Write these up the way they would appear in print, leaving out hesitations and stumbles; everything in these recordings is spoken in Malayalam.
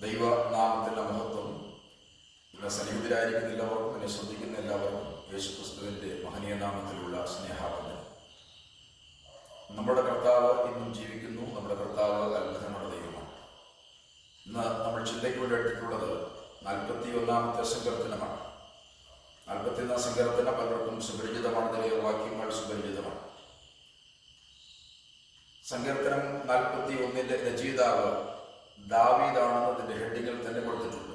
ദൈവനാമത്തിൻ്റെ മഹത്വം. ഇന്ന് സന്നിഹിതരായിരിക്കുന്ന എല്ലാവർക്കും, എന്നെ ശ്രദ്ധിക്കുന്ന എല്ലാവർക്കും യേശുക്രിസ്തുവിൻ്റെ മഹനീയ നാമത്തിലുള്ള സ്നേഹാവന്ദനം. നമ്മുടെ കർത്താവ് ഇന്നും ജീവിക്കുന്നു. നമ്മുടെ കർത്താവ് അത്ഭുതങ്ങളുടെ ദൈവമാണ്. ഇന്ന് നമ്മൾ ചിന്തയ്ക്ക് വേണ്ടി എടുത്തിട്ടുള്ളത് 41-ാമത്തെ സങ്കീർത്തനമാണ്. 41-ാം സങ്കീർത്തനം പലർക്കും സുപരിചിതമാണ്. ഇതിലെ വാക്യങ്ങൾ സുപരിചിതമാണ്. സങ്കീർത്തനം 41-ന്റെ രചയിതാവ് ദാവീദാണെന്ന് അതിൻ്റെ ഹെഡിങ്ങിൽ തന്നെ കൊടുത്തിട്ടുണ്ട്.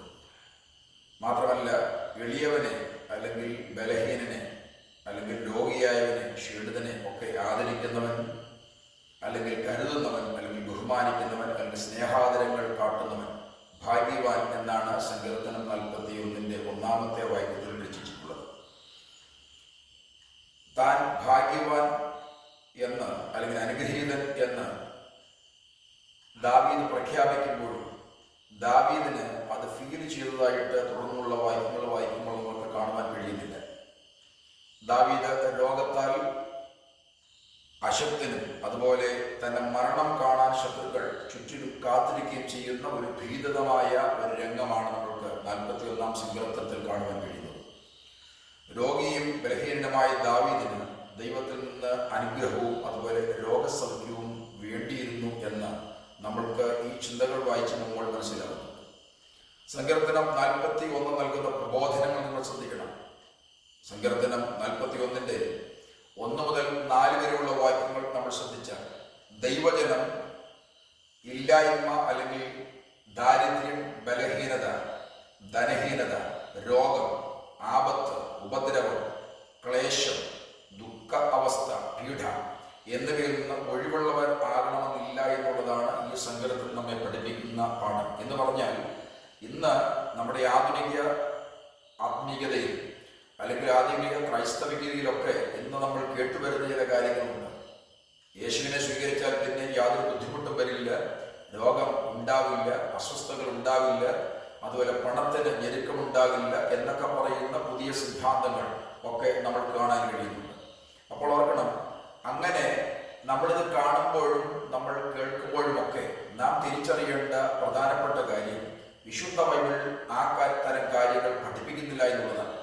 മാത്രമല്ല, എളിയവനെ അല്ലെങ്കിൽ ബലഹീനനെ അല്ലെങ്കിൽ രോഗിയായവനെ, ക്ഷീണിതനെ ഒക്കെ ആദരിക്കുന്നവൻ അല്ലെങ്കിൽ കരുതുന്നവൻ അല്ലെങ്കിൽ ബഹുമാനിക്കുന്നവൻ അല്ലെങ്കിൽ സ്നേഹാദരങ്ങൾ കാട്ടുന്നവൻ ഭാഗ്യവാൻ എന്നാണ് സങ്കീർത്തനം 41-ന്റെ 1-ാമത്തെ വാക്യത്തിൽ രചിച്ചിട്ടുള്ളത്. താൻ ഭാഗ്യവാൻ എന്ന് അല്ലെങ്കിൽ അനുഗ്രഹീതൻ എന്ന് ദാവീദ് പ്രഖ്യാപിക്കുമ്പോഴും ദാവീദിന് അത് ഫീൽ ചെയ്തതായിട്ട് തുടർന്നുള്ള വാക്യങ്ങൾ വായിക്കുമ്പോൾ നമുക്ക് കാണുവാൻ കഴിയുന്നില്ല. ദാവീദ് രോഗത്താൽ അശക്തനും അതുപോലെ തന്നെ മരണം കാണാൻ ശത്രുക്കൾ ചുറ്റിലും കാത്തിരിക്കുകയും ചെയ്യുന്ന ഒരു ഭീതിതമായ ഒരു രംഗമാണ് നമുക്ക് 41-ാം സങ്കീർത്തനത്തിൽ കാണുവാൻ കഴിയുന്നത്. രോഗിയും ബലഹീനനുമായ ദാവീദിന് ദൈവത്തിൽ നിന്ന് അനുഗ്രഹവും അതുപോലെ രോഗസൗഖ്യവും വേണ്ടിയിരുന്നു എന്ന് നമ്മൾക്ക് ഈ ചിന്തകൾ വായിച്ച് നമ്മൾ മനസ്സിലാകുന്നു. സങ്കീർത്തനം 41 നൽകുന്ന പ്രബോധനങ്ങൾ നിങ്ങൾ ശ്രദ്ധിക്കണം. സങ്കീർത്തനം 41-ന്റെ 1 മുതൽ 4 വരെയുള്ള വാക്യങ്ങൾ നമ്മൾ ശ്രദ്ധിച്ചാൽ ദൈവജനം ഇല്ലായ്മ അല്ലെങ്കിൽ ദാരിദ്ര്യം, ബലഹീനത, ധനഹീനത, രോഗം, ആപത്ത്, ഉപദ്രവം, ക്ലേശം, ദുഃഖ അവസ്ഥ, പീഡ എന്നിവയിൽ നിന്ന് ഒഴിവുള്ളവർ ആകണമെന്നില്ല എന്നുള്ളതാണ് ഈ സങ്കീർത്തനം നമ്മെ പഠിപ്പിക്കുന്ന പാഠം. എന്ന് പറഞ്ഞാൽ ഇന്ന് നമ്മുടെ ആത്മീയതയിൽ അല്ലെങ്കിൽ ആധുനിക ക്രൈസ്തവികതയിലൊക്കെ ഇന്ന് നമ്മൾ കേട്ടുവരുന്ന ചില കാര്യങ്ങളുണ്ട്. യേശുവിനെ സ്വീകരിച്ചാൽ പിന്നെ യാതൊരു ബുദ്ധിമുട്ടും വരില്ല, രോഗം ഉണ്ടാവില്ല, അസ്വസ്ഥതകൾ ഉണ്ടാവില്ല, അതുപോലെ പണത്തിന് ഞെരുക്കമുണ്ടാകില്ല എന്നൊക്കെ പറയുന്ന പുതിയ സിദ്ധാന്തങ്ങൾ ഒക്കെ നമ്മൾ കാണാൻ കഴിയുന്നുണ്ട്. അപ്പോൾ ഓർക്കണം, അങ്ങനെ നമ്മളിത് കാണുമ്പോഴും നമ്മൾ കേൾക്കുമ്പോഴുമൊക്കെ നാം തിരിച്ചറിയേണ്ട പ്രധാനപ്പെട്ട കാര്യം വിശുദ്ധ ബൈബിൾ ആ തരം കാര്യങ്ങൾ പഠിപ്പിക്കുന്നില്ല എന്നുള്ളതാണ്.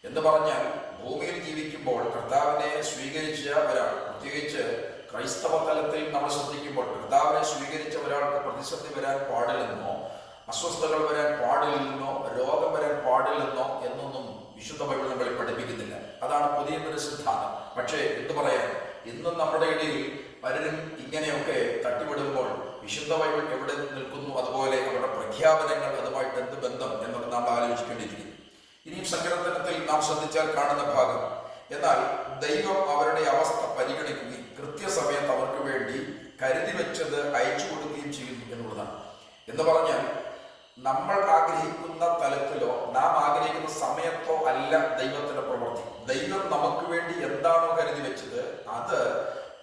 എന്ന് പറഞ്ഞാൽ ഭൂമിയിൽ ജീവിക്കുമ്പോൾ കർത്താവിനെ സ്വീകരിച്ച ഒരാൾ, പ്രത്യേകിച്ച് ക്രൈസ്തവ തലത്തിൽ നമ്മൾ ശ്രദ്ധിക്കുമ്പോൾ കർത്താവിനെ സ്വീകരിച്ച ഒരാൾക്ക് പ്രതിസന്ധി വരാൻ പാടില്ലെന്നോ, അസ്വസ്ഥതകൾ വരാൻ പാടില്ലെന്നോ, രോഗം വരാൻ പാടില്ലെന്നോ എന്നൊന്നും വിശുദ്ധ ബൈബിൾ നമ്മളെ പഠിപ്പിക്കുന്നില്ല. അതാണ് പുതിയ ഒരു സിദ്ധാന്തം. പക്ഷേ എന്ത് പറയാൻ, ഇന്നും നമ്മുടെ ഇടയിൽ പലരും ഇങ്ങനെയൊക്കെ തട്ടിവിടുമ്പോൾ വിശുദ്ധ ബൈബിൾ എവിടെ നിൽക്കുന്നു, അതുപോലെ അവരുടെ പ്രഖ്യാപനങ്ങൾ അതുമായിട്ട് എന്ത് ബന്ധം എന്നൊക്കെ നാം ആലോചിക്കേണ്ടിയിരിക്കുന്നു. ഇനിയും സങ്കീർത്തനത്തിൽ നാം ശ്രദ്ധിച്ചാൽ കാണുന്ന ഭാഗം, എന്നാൽ ദൈവം അവരുടെ അവസ്ഥ പരിഗണിക്കുകയും കൃത്യസമയത്ത് അവർക്ക് വേണ്ടി കരുതി വെച്ചത് അയച്ചു കൊടുക്കുകയും ചെയ്യുന്നു എന്നുള്ളതാണ്. എന്ന് പറഞ്ഞാൽ നമ്മൾ ആഗ്രഹിക്കുന്ന തലത്തിലോ നാം ആഗ്രഹിക്കുന്ന സമയത്തോ അല്ല ദൈവത്തിന്റെ പ്രവൃത്തി. ദൈവം നമുക്ക് വേണ്ടി എന്താണോ കരുതി വെച്ചത് അത്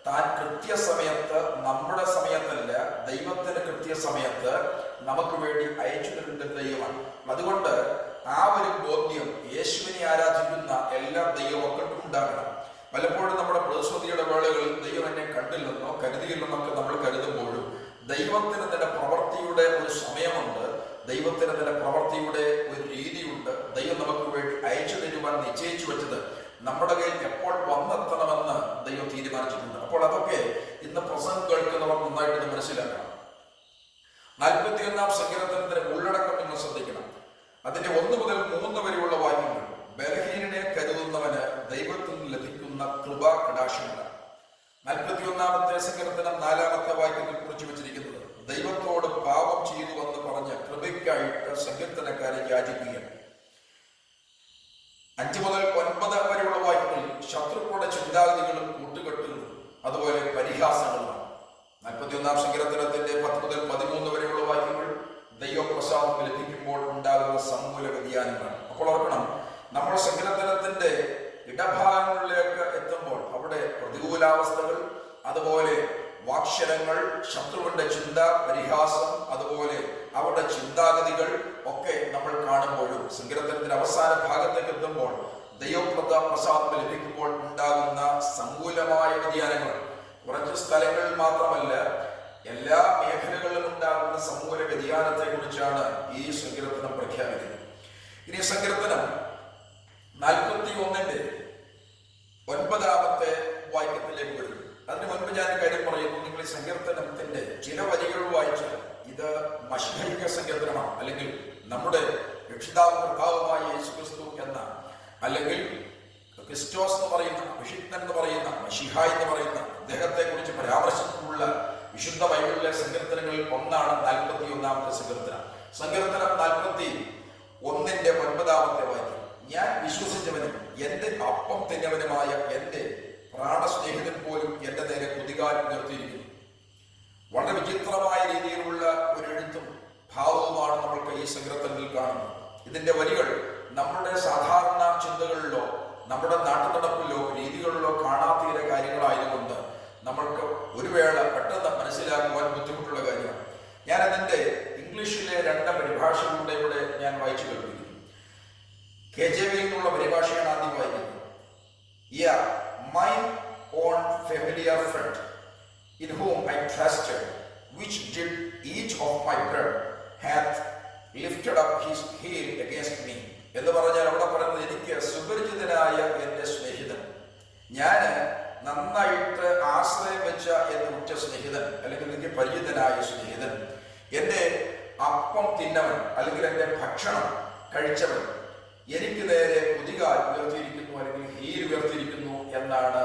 താൻ കൃത്യസമയത്ത്, നമ്മുടെ സമയത്തല്ല, ദൈവത്തിന്റെ കൃത്യസമയത്ത് നമുക്ക് വേണ്ടി അയച്ചു തരുന്ന ദൈവമാണ്. അതുകൊണ്ട് ആ ഒരു ബോധ്യം യേശുവിനെ ആരാധിക്കുന്ന എല്ലാ ദൈവമക്കൾക്കും ഉണ്ടാകണം. പലപ്പോഴും നമ്മുടെ പ്രതിസന്ധിയുടെ വേളകളിൽ ദൈവം എന്നെ കണ്ടില്ലെന്നോ കരുതിയില്ലെന്നൊക്കെ നമ്മൾ കരുതുമ്പോഴും ദൈവത്തിന് തന്നെ പ്രവൃത്തിയുടെ ഒരു സമയമുണ്ട്, ദൈവത്തിന് തന്നെ പ്രവൃത്തിയുടെ ഒരു രീതിയുണ്ട്. ദൈവം നമുക്ക് വേണ്ടി അയച്ചു തരുവാൻ നിശ്ചയിച്ചു വെച്ചത് നമ്മുടെ കയ്യിൽ എപ്പോൾ വന്നെത്തണമെന്ന് ദൈവം തീരുമാനിച്ചിട്ടുണ്ട്. അപ്പോൾ അതൊക്കെ ഇന്ന് പ്രസംഗം കേൾക്കുന്നവർ നന്നായിട്ട് മനസ്സിലാക്കണം. 41-ാം സങ്കീർത്തനത്തിന്റെ ഉള്ളടക്കം നിങ്ങൾ ശ്രദ്ധിക്കണം. അതിന്റെ 1 മുതൽ 3 വരെയുള്ള വാക്യങ്ങൾ ബലഹീനനെ കരുതുന്നവന് ദൈവത്തിൽ നിന്ന് ലഭിക്കുന്ന കൃപാ കടാക്ഷങ്ങളാണ്. 41-ാമത്തെ സങ്കീർത്തനം 4-ാമത്തെ വാക്യത്തിൽ കുറിച്ചു വെച്ചിരിക്കുന്നത് ദൈവത്തോട് പാപം ചെയ്തു എന്ന് പറഞ്ഞ് കൃപയ്ക്കായിട്ട് സങ്കീർത്തനക്കാരെ യാചിക്കുകയാണ്. 5 മുതൽ 9 വരെയുള്ള വാക്യങ്ങളിൽ ശത്രുക്കളുടെ ചിന്താഗതികളും കൂട്ടുകെട്ടുകളും അതുപോലെ പരിഹാസങ്ങളുമാണ്. 41-ാം സങ്കീർത്തനത്തിന്റെ 10 മുതൽ 13 വരെയുള്ള വാക്യങ്ങൾ ദൈവപ്രസാദം ലഭിക്കുമ്പോൾ ഉണ്ടാകുന്ന സമൂല വ്യതിയാനങ്ങളാണ്. അപ്പോൾ ഓർക്കണം, നമ്മൾ സങ്കീർത്തനത്തിന്റെ ഇടഭാഗങ്ങളിലേക്ക് എത്തുമ്പോൾ അവിടെ പ്രതികൂലാവസ്ഥകൾ, അതുപോലെ വാക്ഷരങ്ങൾ, ശത്രുവിന്റെ ചിന്ത, പരിഹാസം, അതുപോലെ അവരുടെ ചിന്താഗതികൾ ഒക്കെ നമ്മൾ കാണുമ്പോഴും സങ്കീർത്തനത്തിന്റെ അവസാന ഭാഗത്തേക്ക് എത്തുമ്പോൾ ദൈവപ്രസാദം ലഭിക്കുമ്പോൾ ഉണ്ടാകുന്ന സങ്കുലമായ വ്യതിയാനങ്ങൾ കുറച്ച് സ്ഥലങ്ങളിൽ മാത്രമല്ല എല്ലാ മേഖലകളിലും ഉണ്ടാകുന്ന സമൂല വ്യതിയാനത്തെ കുറിച്ചാണ് ഈ സങ്കീർത്തനം പ്രഖ്യാപിക്കുന്നത്. ഇനി സങ്കീർത്തനം 41-ന്റെ 9-ാമത്തെ വാക്യത്തിലേക്ക് വരുന്നു. അതിന് മുൻപ് ഞാൻ കാര്യം പറയുന്നു. നിങ്ങൾ ഈ സങ്കീർത്തനത്തിന്റെ ചില വരികൾ വായിച്ചാൽ ഇത് മശിഹൈക സങ്കീർത്തനമാണ്, അല്ലെങ്കിൽ നമ്മുടെ രക്ഷിതാവും കർത്താവുമായ യേശുക്രിസ്തു എന്ന, അല്ലെങ്കിൽ ക്രിസ്റ്റോസ് എന്ന് പറയുന്ന, അഭിഷിക്തൻ എന്ന് പറയുന്ന, മശിഹായ് എന്ന് പറയുന്ന അദ്ദേഹത്തെ കുറിച്ച് പരാമർശിച്ചിട്ടുള്ള വിശുദ്ധ ബൈബിളിലെ സങ്കീർത്തനങ്ങളിൽ ഒന്നാണ് 41-ാമത്തെ സങ്കീർത്തനം. സങ്കീർത്തനം 41-ന്റെ 9-ാമത്തെ വാക്യം: ഞാൻ വിശ്വസിച്ചവനും എന്റെ അപ്പം തിന്നവനുമായ എന്റെ പ്രാണസ്നേഹിതൻ പോലും എന്റെ നേരെ കുതികാൽ ഉയർത്തിയിരിക്കുന്നു. വളരെ വിചിത്രമായ രീതിയിലുള്ള ഒരു എഴുത്തും ഭാവവുമാണ് നമ്മൾക്ക് ഈ സങ്കീർത്തനത്തിൽ കാണുന്നത്. ഇതിന്റെ വരികൾ നമ്മുടെ സാധാരണ ചിന്തകളിലോ നമ്മുടെ നാട്ടുനടപ്പിലോ രീതികളിലോ കാണാത്ത ചില കാര്യങ്ങളായതുകൊണ്ട് നമ്മൾക്ക് ഒരു വേള പെട്ടെന്ന് മനസ്സിലാക്കുവാൻ ബുദ്ധിമുട്ടുള്ള കാര്യമാണ്. ഞാൻ അതിന്റെ ഇംഗ്ലീഷിലെ 2 പരിഭാഷകളുടെ ഇവിടെ ഞാൻ വായിച്ചു കേൾപ്പിക്കുന്നു. KJV എന്നുള്ള പരിഭാഷയാണ് ആദ്യം വായിക്കുന്നത്. Yeah, mine own familiar friend, in whom I trusted, which did eat of my bread, hath lifted up his heel against me. എന്ന് പറഞ്ഞാൽ അവിടെ പറയുന്നത്, എനിക്ക് സുപരിചിതനായ എന്റെ സ്നേഹിതൻ, ഞാൻ നന്നായിട്ട് ആശ്രയം വെച്ച എന്റെ ഉറ്റ സ്നേഹിതൻ, അല്ലെങ്കിൽ എനിക്ക് പരിചിതനായ സ്നേഹിതൻ, എന്റെ അപ്പം തിന്നവൻ, അല്ലെങ്കിൽ എന്റെ ഭക്ഷണം കഴിച്ചവൻ എനിക്ക് നേരെ കുതികാൽ ഉയർത്തിയിരിക്കുന്നു, അല്ലെങ്കിൽ ഹീൽ ഉയർത്തിയിരിക്കുന്നു എന്നാണ്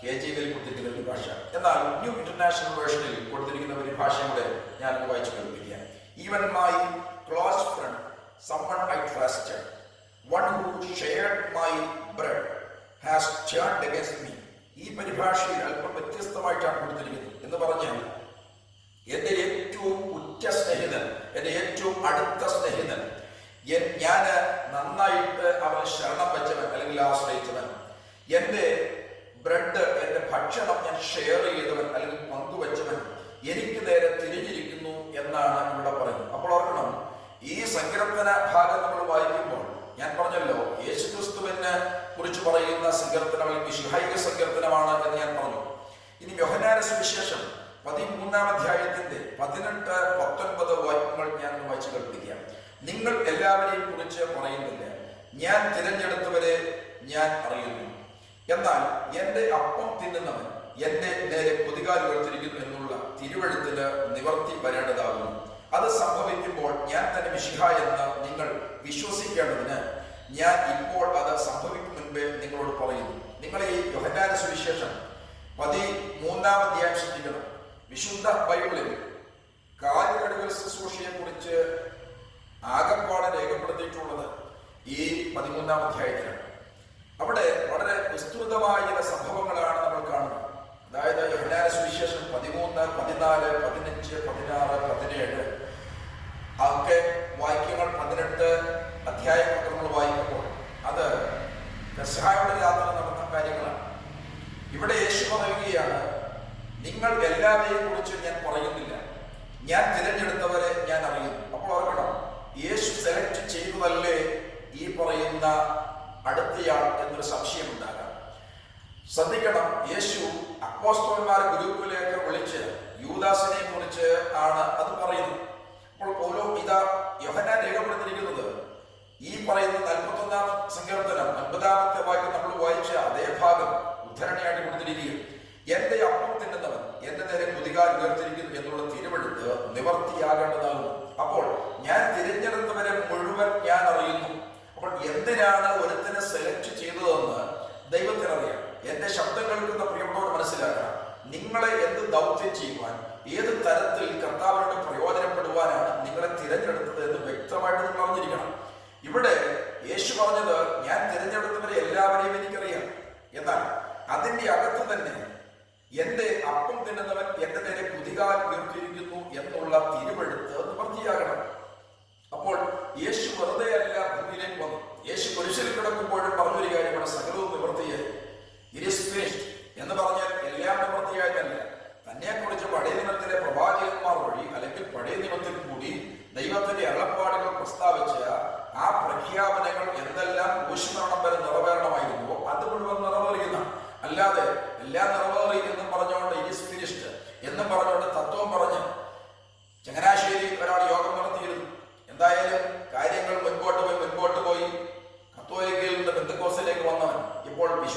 KJV-യിൽ കൊടുത്തിരിക്കുന്ന ഒരു ഭാഷ. എന്നാൽ ന്യൂ ഇന്റർനാഷണൽ വേർഷനിൽ കൊടുത്തിരിക്കുന്ന ഒരു ഭാഷയുടെ ഞാൻ വായിച്ചു കേൾപ്പിക്കാം. Even my close friend, someone I trusted, one who shared my bread, has turned against me. ഈ പരിഭാഷയിൽ അല്പം വ്യത്യസ്തമായിട്ടാണ് കൊടുത്തിരിക്കുന്നത്. എന്ന് പറഞ്ഞാൽ എന്റെ ഏറ്റവും ഉറ്റ സ്നേഹിതൻ, എന്റെ ഏറ്റവും അടുത്ത സ്നേഹിതൻ, ഞാൻ നന്നായിട്ട് അവനെ ശരണം വെച്ചവൻ അല്ലെങ്കിൽ ആശ്രയിച്ചവൻ, എന്റെ ബ്രെഡ്, എന്റെ ഭക്ഷണം ഞാൻ ഷെയർ ചെയ്തവൻ അല്ലെങ്കിൽ പങ്കുവെച്ചവൻ എനിക്ക് നേരെ തിരിഞ്ഞിരിക്കുന്നു എന്നാണ് ഇവിടെ പറയുന്നത്. അപ്പോൾ ഓർക്കണം, ഈ സങ്കീർത്തന ഭാഗം നമ്മൾ വായിക്കുമ്പോൾ ഞാൻ പറഞ്ഞല്ലോ, യേശുക്രിസ്തുവിനെ കുറിച്ച് പറയുന്ന സങ്കീർത്തനം അല്ലെങ്കിൽ മിശിഹായിക സങ്കീർത്തനമാണ് എന്ന് ഞാൻ പറഞ്ഞു. ഇനി യോഹന്നാന്റെ സുവിശേഷം 13-ാം അധ്യായത്തിന്റെ 18-19 വാക്യങ്ങൾ ഞാൻ വായിച്ചു കേൾപ്പിക്കാം. നിങ്ങൾ എല്ലാവരെയും കുറിച്ച് പറയുന്നില്ല, ഞാൻ തിരഞ്ഞെടുത്തവരെ ഞാൻ അറിയുന്നു, എന്നാൽ എന്റെ അപ്പം തിന്നുന്നവൻ എന്റെ നേരെ കുതികാൽ ഉയർത്തിരിക്കുന്നു എന്നുള്ള തിരുവെഴുത്തിന് നിവർത്തി വരേണ്ടതാകുന്നു. അത് സംഭവിക്കുമ്പോൾ ഞാൻ തന്നെ മിശിഹ എന്ന് നിങ്ങൾ വിശ്വസിക്കേണ്ടതിന് ഞാൻ ഇപ്പോൾ അത് സംഭവിക്കും മുൻപേ നിങ്ങളോട് പറയുന്നു. നിങ്ങൾ ഈ യോഹന്നാന്റെ സുവിശേഷം 13-ാം അധ്യായം ശ്രദ്ധിക്കണം. വിശുദ്ധ ബൈബിളിൽ കാലുകഴുകൽ ശുശ്രൂഷയെ കുറിച്ച് ആകപ്പാടെ രേഖപ്പെടുത്തിയിട്ടുള്ളത് ഈ 13-ാം അധ്യായത്തിലാണ്. അവിടെ വളരെ വിസ്തൃതമായ ചില സംഭവങ്ങളാണ് നമ്മൾ കാണുന്നത്. അതായത് യോഹന്നാന്റെ സുവിശേഷം 13, 14, 15, 16, 17 ഒക്കെ വാക്യങ്ങൾ, 18 അധ്യായങ്ങൾ നമ്മൾ വായിക്കുമ്പോൾ അത് പെസഹയുടെ രാത്രി നടന്ന കാര്യങ്ങളാണ്. ഇവിടെ യേശു പറയുകയാണ്, നിങ്ങൾ എല്ലാവരെയും കുറിച്ച് ഞാൻ പറയുന്നില്ല, ഞാൻ തിരഞ്ഞെടുത്തവരെ ഞാൻ അറിയുന്നു. അപ്പോൾ ഓർക്കണം, യേശു സെലക്ട് ചെയ്തതല്ലേ ഈ പറയുന്ന അടുത്തയാൾ എന്നൊരു സംശയം ഉണ്ടാകാം. ശ്രദ്ധിക്കണം, യേശു അപ്പോസ്തലന്മാരെ ഗ്രൂപ്പിലേക്ക് വിളിച്ച് യൂദാസിനെ കുറിച്ച് ആണ് അത് പറയുന്നത്. അപ്പോൾ ഓരോ യോഹന്നാൻ രേഖപ്പെടുത്തിയിരിക്കുന്നത് ഈ പറയുന്ന 41-ാം സങ്കീർത്തനം 9-ാമത്തെ വാക്യം നമ്മൾ വായിച്ച അതേ ഭാഗം ഉദ്ധരണിയായിട്ട് കൊടുത്തിരിക്കുകയും എന്റെ അപ്പം തിന്നുന്നവൻ എന്റെ നേരെ കുതികാൽ ഉയർത്തിരിക്കുന്നു എന്നുള്ള തിരുവെഴുത്ത് നിവർത്തിയാകേണ്ടതാകുന്നു. അപ്പോൾ ഞാൻ തിരഞ്ഞെടുത്തവരെ മുഴുവൻ ഞാൻ അറിയുന്നു. അപ്പോൾ എന്തിനാണ് ഒരുത്തിനെ സെലക്ട് ചെയ്തതെന്ന് ദൈവത്തിനറിയാം. എന്റെ ശബ്ദം കേൾക്കുന്ന പ്രിയപ്പെട്ടവർ മനസ്സിലാക്കണം, നിങ്ങളെ എന്ത് ദൗത്യം ചെയ്യുവാൻ, ഏത് തരത്തിൽ കർത്താവിനോട് പ്രയോജനപ്പെടുവാനാണ് നിങ്ങളെ തിരഞ്ഞെടുത്തത് എന്ന് വ്യക്തമായിട്ട് നിങ്ങൾ അറിഞ്ഞിരിക്കണം. ഇവിടെ യേശു പറഞ്ഞത്, ഞാൻ തിരഞ്ഞെടുത്തവരെ എല്ലാവരെയും എനിക്കറിയാം, എന്നാൽ അതിന്റെ അകത്ത് തന്നെ എന്റെ അപ്പം തിന്നുന്നവൻ എന്റെ നേരെ കുതികാൽ ഉയർത്തിയിരിക്കുന്നു എന്നുള്ള തിരുവെഴുത്ത് നിവർത്തിയാകണം. അപ്പോൾ യേശു വെറുതെ അല്ല ഭൂമിയിലേക്ക് വന്നു. യേശു കുരിശിൽ കിടക്കുമ്പോഴും പറഞ്ഞൊരു കാര്യമാണ്, സകലവും നിവർത്തിയായി. ഇറ്റ് ഈസ് ഫിനിഷ്ഡ് എന്ന് പറഞ്ഞാൽ എല്ലാം നിവർത്തിയായതല്ല. തന്നെക്കുറിച്ച് പഴയ നിയമത്തിലെ പ്രവാചകന്മാർ വഴി അല്ലെങ്കിൽ പഴയ നിയമത്തിൽ കൂടി ദൈവത്തിന്റെ അരുളപ്പാടുകൾ പ്രസ്താവിച്ച ആ പ്രഖ്യാപനങ്ങൾ എന്തെല്ലാം ക്രൂശുമരണം വരെ നിറവേറണമായിരുന്നുവോ അത് മുഴുവൻ നിറവേറിയുന്ന, അല്ലാതെ എല്ലാം നിറവേറി എന്നും പറഞ്ഞുകൊണ്ട് ഇറ്റ് ഈസ് ഫിനിഷ്ഡ് എന്നും പറഞ്ഞുകൊണ്ട് തത്വം പറഞ്ഞ്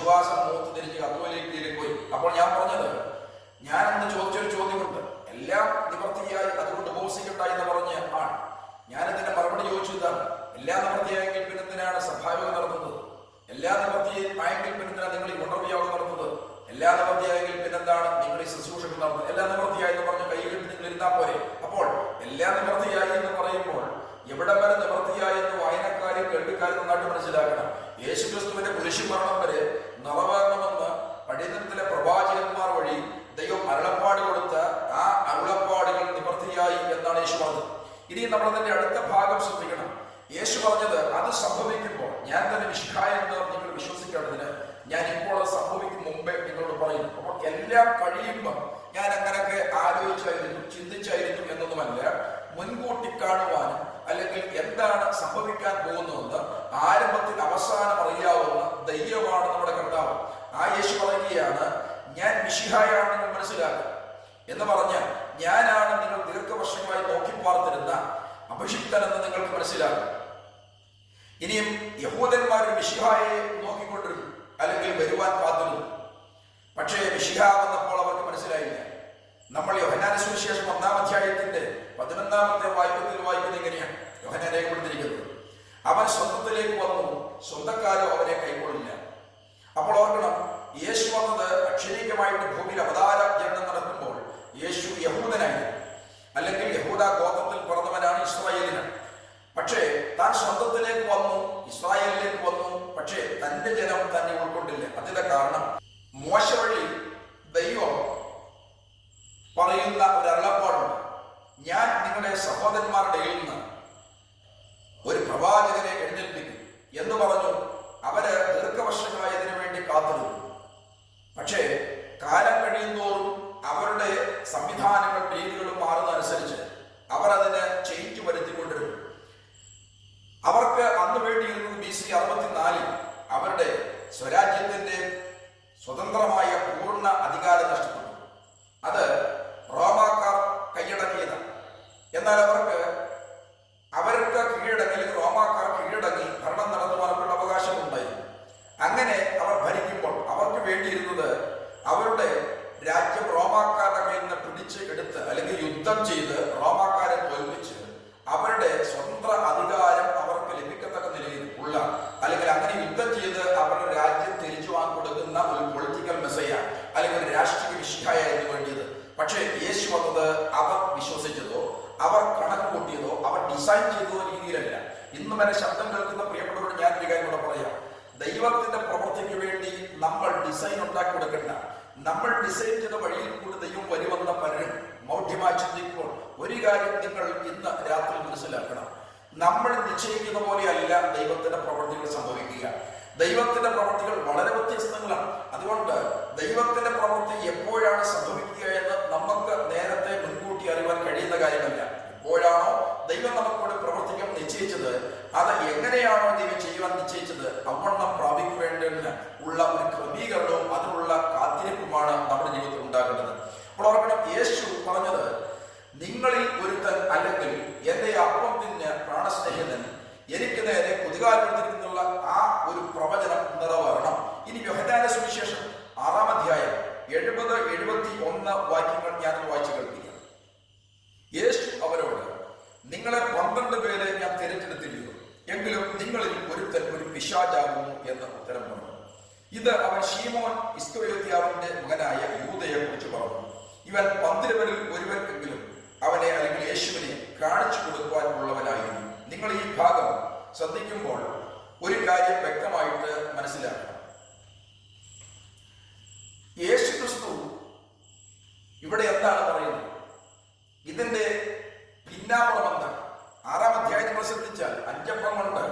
വിശ്വാസം മൂത്ത് തിരിഞ്ഞ് കത്തോലിക്കയിലേക്ക് പോയി. അപ്പോൾ ഞാൻ പറഞ്ഞത്, ഞാനെന്ന് ചോദിച്ചൊരു ചോദ്യമുണ്ട്, എല്ലാം നിവർത്തിയായി അതുകൊണ്ട് ഉപവസിക്കണ്ട എന്ന് പറഞ്ഞ് ആണ്. ഞാനതിന്റെ മറുപടി ചോദിച്ചു ഇതാണ്, എല്ലാം നിവർത്തിയായെങ്കിൽ പിന്നെന്തിനാണ് സഭായോഗം നടത്തുന്നത്? എല്ലാം നിവർത്തിയായെങ്കിൽ പിന്നെന്തിനാണ് നിങ്ങൾ ഈ ഉണർവ്യോഗം നടത്തുന്നത്? എല്ലാം നിവർത്തിയായെങ്കിൽ പിന്നെന്താണ് നിങ്ങൾ ഈ ശുശ്രൂഷകൾ നടത്തുന്നത്? എല്ലാം നിവർത്തിയായി എന്ന് പറഞ്ഞ് കൈകെട്ടി നിങ്ങൾ ഇരുന്നാൽ പോരെ? അപ്പോൾ എല്ലാം നിവർത്തിയായി എന്ന് പറയുമ്പോൾ എവിടെ വരെ നിവർത്തിയായി എന്ന് വായനക്കാരും കേൾവിക്കാരും നന്നായിട്ട് മനസ്സിലാക്കണം. യേശുക്രിസ്തുവിന്റെ കുരിശുമരണം വരെ നിറവേറണമെന്ന് പഴയനിയമത്തിലെ പ്രവാചകന്മാർ വഴി ദൈവം അരുളപ്പാട് കൊടുത്ത ആ അരുളപ്പാടുകൾ നിവർത്തിയായി എന്നാണ് യേശു പറഞ്ഞത്. ഇനി നമ്മൾ അതിന്റെ അടുത്ത ഭാഗം ശ്രദ്ധിക്കണം. യേശു പറഞ്ഞത് അത് സംഭവിക്കുമ്പോൾ ഞാൻ തന്നെ മിശിഹായെന്ന് നിങ്ങൾ വിശ്വസിക്കേണ്ടതിന് ഞാൻ ഇപ്പോൾ അത് സംഭവിക്കും മുമ്പേ നിങ്ങളോട് പറയും. അപ്പോൾ എല്ലാം കഴിയുമ്പോൾ ഞാൻ അങ്ങനെയൊക്കെ ആലോചിച്ചായിരുന്നു ചിന്തിച്ചായിരുന്നു എന്നൊന്നുമല്ല, മുൻകൂട്ടി കാണുവാനും അല്ലെങ്കിൽ എന്താണ് സംഭവിക്കാൻ പോകുന്നതെന്ന് ആരംഭത്തിൽ അവസാനം അറിയാവുന്ന ദൈവമാണ് നമ്മുടെ കർത്താവ്. ആ യേശു പറയുകയാണ്, ഞാൻ മിശിഹായാണ് നിങ്ങൾ മനസ്സിലാക്കുക എന്ന് പറഞ്ഞാൽ ഞാനാണ് നിങ്ങൾ ദീർഘവർഷങ്ങളായി നോക്കിപ്പാർത്തിരുന്ന അഭിഷിക്തൻ എന്ന് നിങ്ങൾക്ക് മനസ്സിലാകും. ഇനിയും യഹൂദന്മാർ മിശിഹായെ നോക്കിക്കൊണ്ടിരുന്നു, അല്ലെങ്കിൽ വരുവാൻ കാത്തിരുന്നു. പക്ഷേ മിശിഹ വന്നപ്പോൾ അവർക്ക് മനസ്സിലായില്ല. നമ്മൾ യോഹന്നാന്റെ സുവിശേഷം 1-ാം അധ്യായത്തിന്റെ 11-ാമത്തെ വാക്യത്തിൽ വായിക്കുന്നത് ഇങ്ങനെയാണ്. യോഹന്നാൻ രേഖപ്പെടുത്തിയിരിക്കുന്നത്, അവൻ സ്വന്തത്തിലേക്ക് വന്നു, സ്വന്തക്കാരോ അവനെ കൈക്കൊള്ളില്ല. അപ്പോൾ ഓർക്കണം, യേശു വന്നത് അക്ഷരീകമായിട്ട് ഭൂമിയിൽ അവതാര ജനനം നടക്കുമ്പോൾ യേശു യഹൂദനായി, അല്ലെങ്കിൽ യഹൂദ ഗോത്രത്തിൽ പിറന്നവനാണ്, ഇസ്രായേലിനാണ്. പക്ഷേ താൻ സ്വന്തത്തിലേക്ക് വന്നു, ഇസ്രായേലിലേക്ക് വന്നു. പക്ഷേ തന്റെ ജനം തന്നെ ഉൾക്കൊണ്ടില്ല. അതിന്റെ കാരണം മോശ വഴി ദൈവം പറയുന്ന ഒരു അരുളപ്പാടുണ്ട്, ഞാൻ നിങ്ങളുടെ സഹോദരന്മാരുടെ ഇടയിൽ നിന്ന് ഒരു പ്രവാചകനെ എഴുന്നേൽപ്പിക്കും എന്ന് പറഞ്ഞു. അവര് ദീർഘവർഷങ്ങളായി അതിനു വേണ്ടി കാത്തിരുന്നു. പക്ഷേ കാലം കഴിയുന്തോറും അവരുടെ സംവിധാനങ്ങളും രീതികളും മാറുന്നതനുസരിച്ച് അവർ അതിന് ചേഞ്ച് വരുത്തിക്കൊണ്ടിരുന്നു. അവർക്ക് അന്ന് വേണ്ടിയിരുന്നത് BC 64 അവരുടെ സ്വരാജ്യത്തിന്റെ സ്വതന്ത്രമായ പൂർണ്ണ അധികാരം നഷ്ടപ്പെട്ടു. അത് റോമാക്കാർ കൈയടക്കിയതാണ്. എന്നാൽ അവർക്ക് കീഴടങ്ങി, റോമാക്കാർ കീഴടങ്ങി ഭരണം നടത്തുവാനുള്ള അവകാശമുണ്ടായിരുന്നു. അങ്ങനെ അവർ ഭരിക്കുമ്പോൾ അവർക്ക് വേണ്ടിയിരുന്നത് അവരുടെ രാജ്യം റോമാക്കാരുടെ കയ്യിൽ നിന്ന് പിടിച്ച് എടുത്ത് അല്ലെങ്കിൽ യുദ്ധം ചെയ്ത് റോമാക്കാരെ തോൽപ്പിച്ച് അവരുടെ സ്വതന്ത്ര അധികാരം അവർക്ക് ലഭിക്കത്തക്ക നിലയിൽ ഉള്ള, അല്ലെങ്കിൽ അങ്ങനെ യുദ്ധം ചെയ്ത് അവരുടെ രാജ്യം തിരിച്ചു വാങ്ങിക്കൊടുക്കുന്ന ഒരു പൊളിറ്റിക്കൽ മെസ്സേജ അല്ലെങ്കിൽ ഒരു രാഷ്ട്രീയ മിശിഹായായിരുന്നു വേണ്ടിയത്. പക്ഷേ യേശു വന്നത് അവർ വിശ്വസിച്ചതോ അവർ കണക്ക് കൂട്ടിയതോ അവർ ഡിസൈൻ ചെയ്തതോ രീതിയിലല്ല. ഇന്നും എന്നെ ശബ്ദം കേൾക്കുന്ന പ്രിയപ്പെട്ടവരോട് ഞാൻ ഒരു കാര്യം കൂടെ പറയാം. ദൈവത്തിന്റെ പ്രവൃത്തിക്ക് വേണ്ടി നമ്മൾ ഡിസൈൻ ഉണ്ടാക്കി കൊടുക്കണ്ട. നമ്മൾ ഡിസൈൻ ചെയ്ത വഴിയിൽ കൂടി ദൈവം വരുമെന്ന പലരും മൗഢ്യമായി ചിന്തിക്കുമ്പോൾ ഒരു കാര്യം നിങ്ങൾ ഇന്ന് രാത്രി മനസ്സിലാക്കണം. നമ്മൾ നിശ്ചയിക്കുന്ന പോലെയല്ല ദൈവത്തിന്റെ പ്രവൃത്തികൾ സംഭവിക്കുക. ദൈവത്തിന്റെ പ്രവൃത്തികൾ വളരെ വ്യത്യസ്തങ്ങളാണ്. അതുകൊണ്ട് ദൈവത്തിന്റെ പ്രവൃത്തി എപ്പോഴാണ് സംഭവിക്കുക എന്ന് നമുക്ക് നേരത്തെ മുൻകൂട്ടി അറിയാൻ കഴിയുന്ന കാര്യമല്ല. എപ്പോഴാണോ ദൈവം നമുക്കൂടെ പ്രവർത്തിക്കാൻ നിശ്ചയിച്ചത്, അത് എങ്ങനെയാണോ ദൈവം ചെയ്യുവാൻ നിശ്ചയിച്ചത്, അവണ്ണം പ്രാപിക്കേണ്ടതിന് ഉള്ള ഒരു ക്രമീകരണവും അതിനുള്ള കാത്തിരിപ്പുമാണ് നമ്മുടെ ജീവിതത്തിൽ ഉണ്ടാകേണ്ടത്. അപ്പോൾ ഓർക്കണം, യേശു പറഞ്ഞത്, നിങ്ങളിൽ ഒരുത്തൻ അല്ലെങ്കിൽ എന്റെ അപ്പം തിന്ന് പ്രാണസ്നേഹിതൻ എനിക്ക് നേരെ കുതികാലെടുത്തിരിക്കുന്നുള്ള ആ ഒരു പ്രവചനം നിറവേറണം. ഇനി യോഹന്നാന്റെ സുവിശേഷം 6-ാം അധ്യായം 70-71 വാക്യങ്ങൾ ഞാൻ വായിച്ചു കേൾപ്പിക്കാം. യേശു അവരോട്, നിങ്ങളെ 12 പേരെ ഞാൻ തിരഞ്ഞെടുത്തില്ലയോ, എങ്കിലും നിങ്ങളിൽ ഒരുത്തൻ ഒരു പിശാചാകുന്നു എന്ന് ഉത്തരം പറഞ്ഞു. ഇത് അവൻ ശീമോൻ ഇസ്കറിയോത്യാവിന്റെ മകനായ യൂദയെ കുറിച്ച് പറഞ്ഞു. ഇവൻ 12 പേരിൽ ഒരുവൻ എങ്കിലും അവനെ അല്ലെങ്കിൽ യേശുവിനെ കാണിച്ചു കൊടുക്കുവാൻ ഉള്ളവനായിരുന്നു. നിങ്ങൾ ഈ ഭാഗം ശ്രദ്ധിക്കുമ്പോൾ ഒരു കാര്യം വ്യക്തമായിട്ട് മനസ്സിലാക്കണം. യേശു ക്രിസ്തു ഇവിടെ എന്താണ് പറയുന്നത്? ഇതിന്റെ പിന്നാമ്പുറം എന്താണ്? 6-ാം അധ്യായത്തിൽ ശ്രദ്ധിച്ചാൽ 5 അപ്പം കൊണ്ട്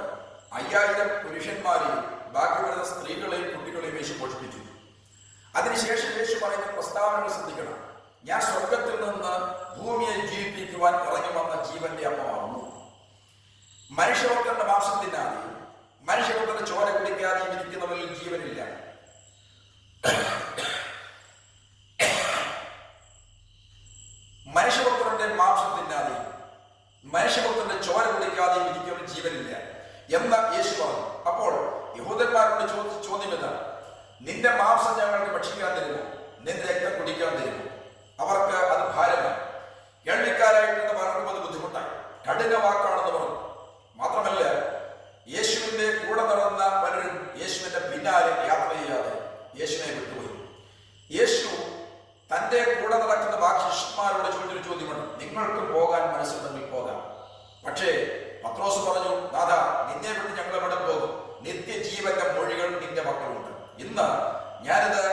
5000 പുരുഷന്മാരെയും ബാക്കി വരുന്ന സ്ത്രീകളെയും കുട്ടികളെയും യേശു പോഷിപ്പിച്ചു. അതിനുശേഷം യേശു പറയുന്ന പ്രസ്താവനകൾ ശ്രദ്ധിക്കണം. ഞാൻ സ്വർഗത്തിൽ നിന്ന് ഭൂമിയെ ജീവിപ്പിക്കുവാൻ ഇറങ്ങി വന്ന ജീവന്റെ അപ്പമാകുന്നു. മനുഷ്യവർഗന്റെ മാംസം തിന്നാതെയും മനുഷ്യവർഗന്റെ ചോര കുടിക്കാതെയും ഇരിക്കുന്നവരിൽ ജീവനില്ല. മനുഷ്യഭക്തന്റെ മാംസം തിന്നാതെയും മനുഷ്യഭക്തന്റെ ചോര കുടിക്കാതെയും ഇരിക്കുന്നവരിൽ ജീവനില്ല എന്ന് യേശു പറഞ്ഞു. അപ്പോൾ യഹൂദന്മാരോട് ചോദ്യം എന്താണ്? നിന്റെ മാംസം ഞങ്ങൾക്ക് ഭക്ഷിക്കാൻ തരുമോ, നിന്റെ രക്തം കുടിക്കാൻ തരുമോ? അവർക്ക് അത് ഭാരമായി. കേൾവിക്കാരായിട്ട് പലർക്കും അത് ബുദ്ധിമുട്ടായി. കഠിന വാക്കാണെന്ന് പറഞ്ഞു. മാത്രമല്ല, യേശുവിന്റെ കൂടെ നടന്ന പലരും യേശുവിന്റെ പിന്നാലെ യാത്ര ചെയ്യാതെ യേശുവിനെ വിട്ടുപോയി. യേശു തന്റെ കൂടെ നടക്കുന്ന ബാക്കി ശിഷ്യന്മാരോട് ചോദിച്ചൊരു ചോദ്യമാണ്, നിങ്ങൾക്ക് പോകാൻ മനസ്സുണ്ടെങ്കിൽ പോകാം. പക്ഷേ പത്രോസ് പറഞ്ഞു, നാഥാ, നിന്നെ വിട്ട് ഞങ്ങൾ എവിടെ പോകും? നിത്യജീവന്റെ മൊഴികൾ നിന്റെ മക്കളുണ്ട്. ഇന്ന് ഞാനിത്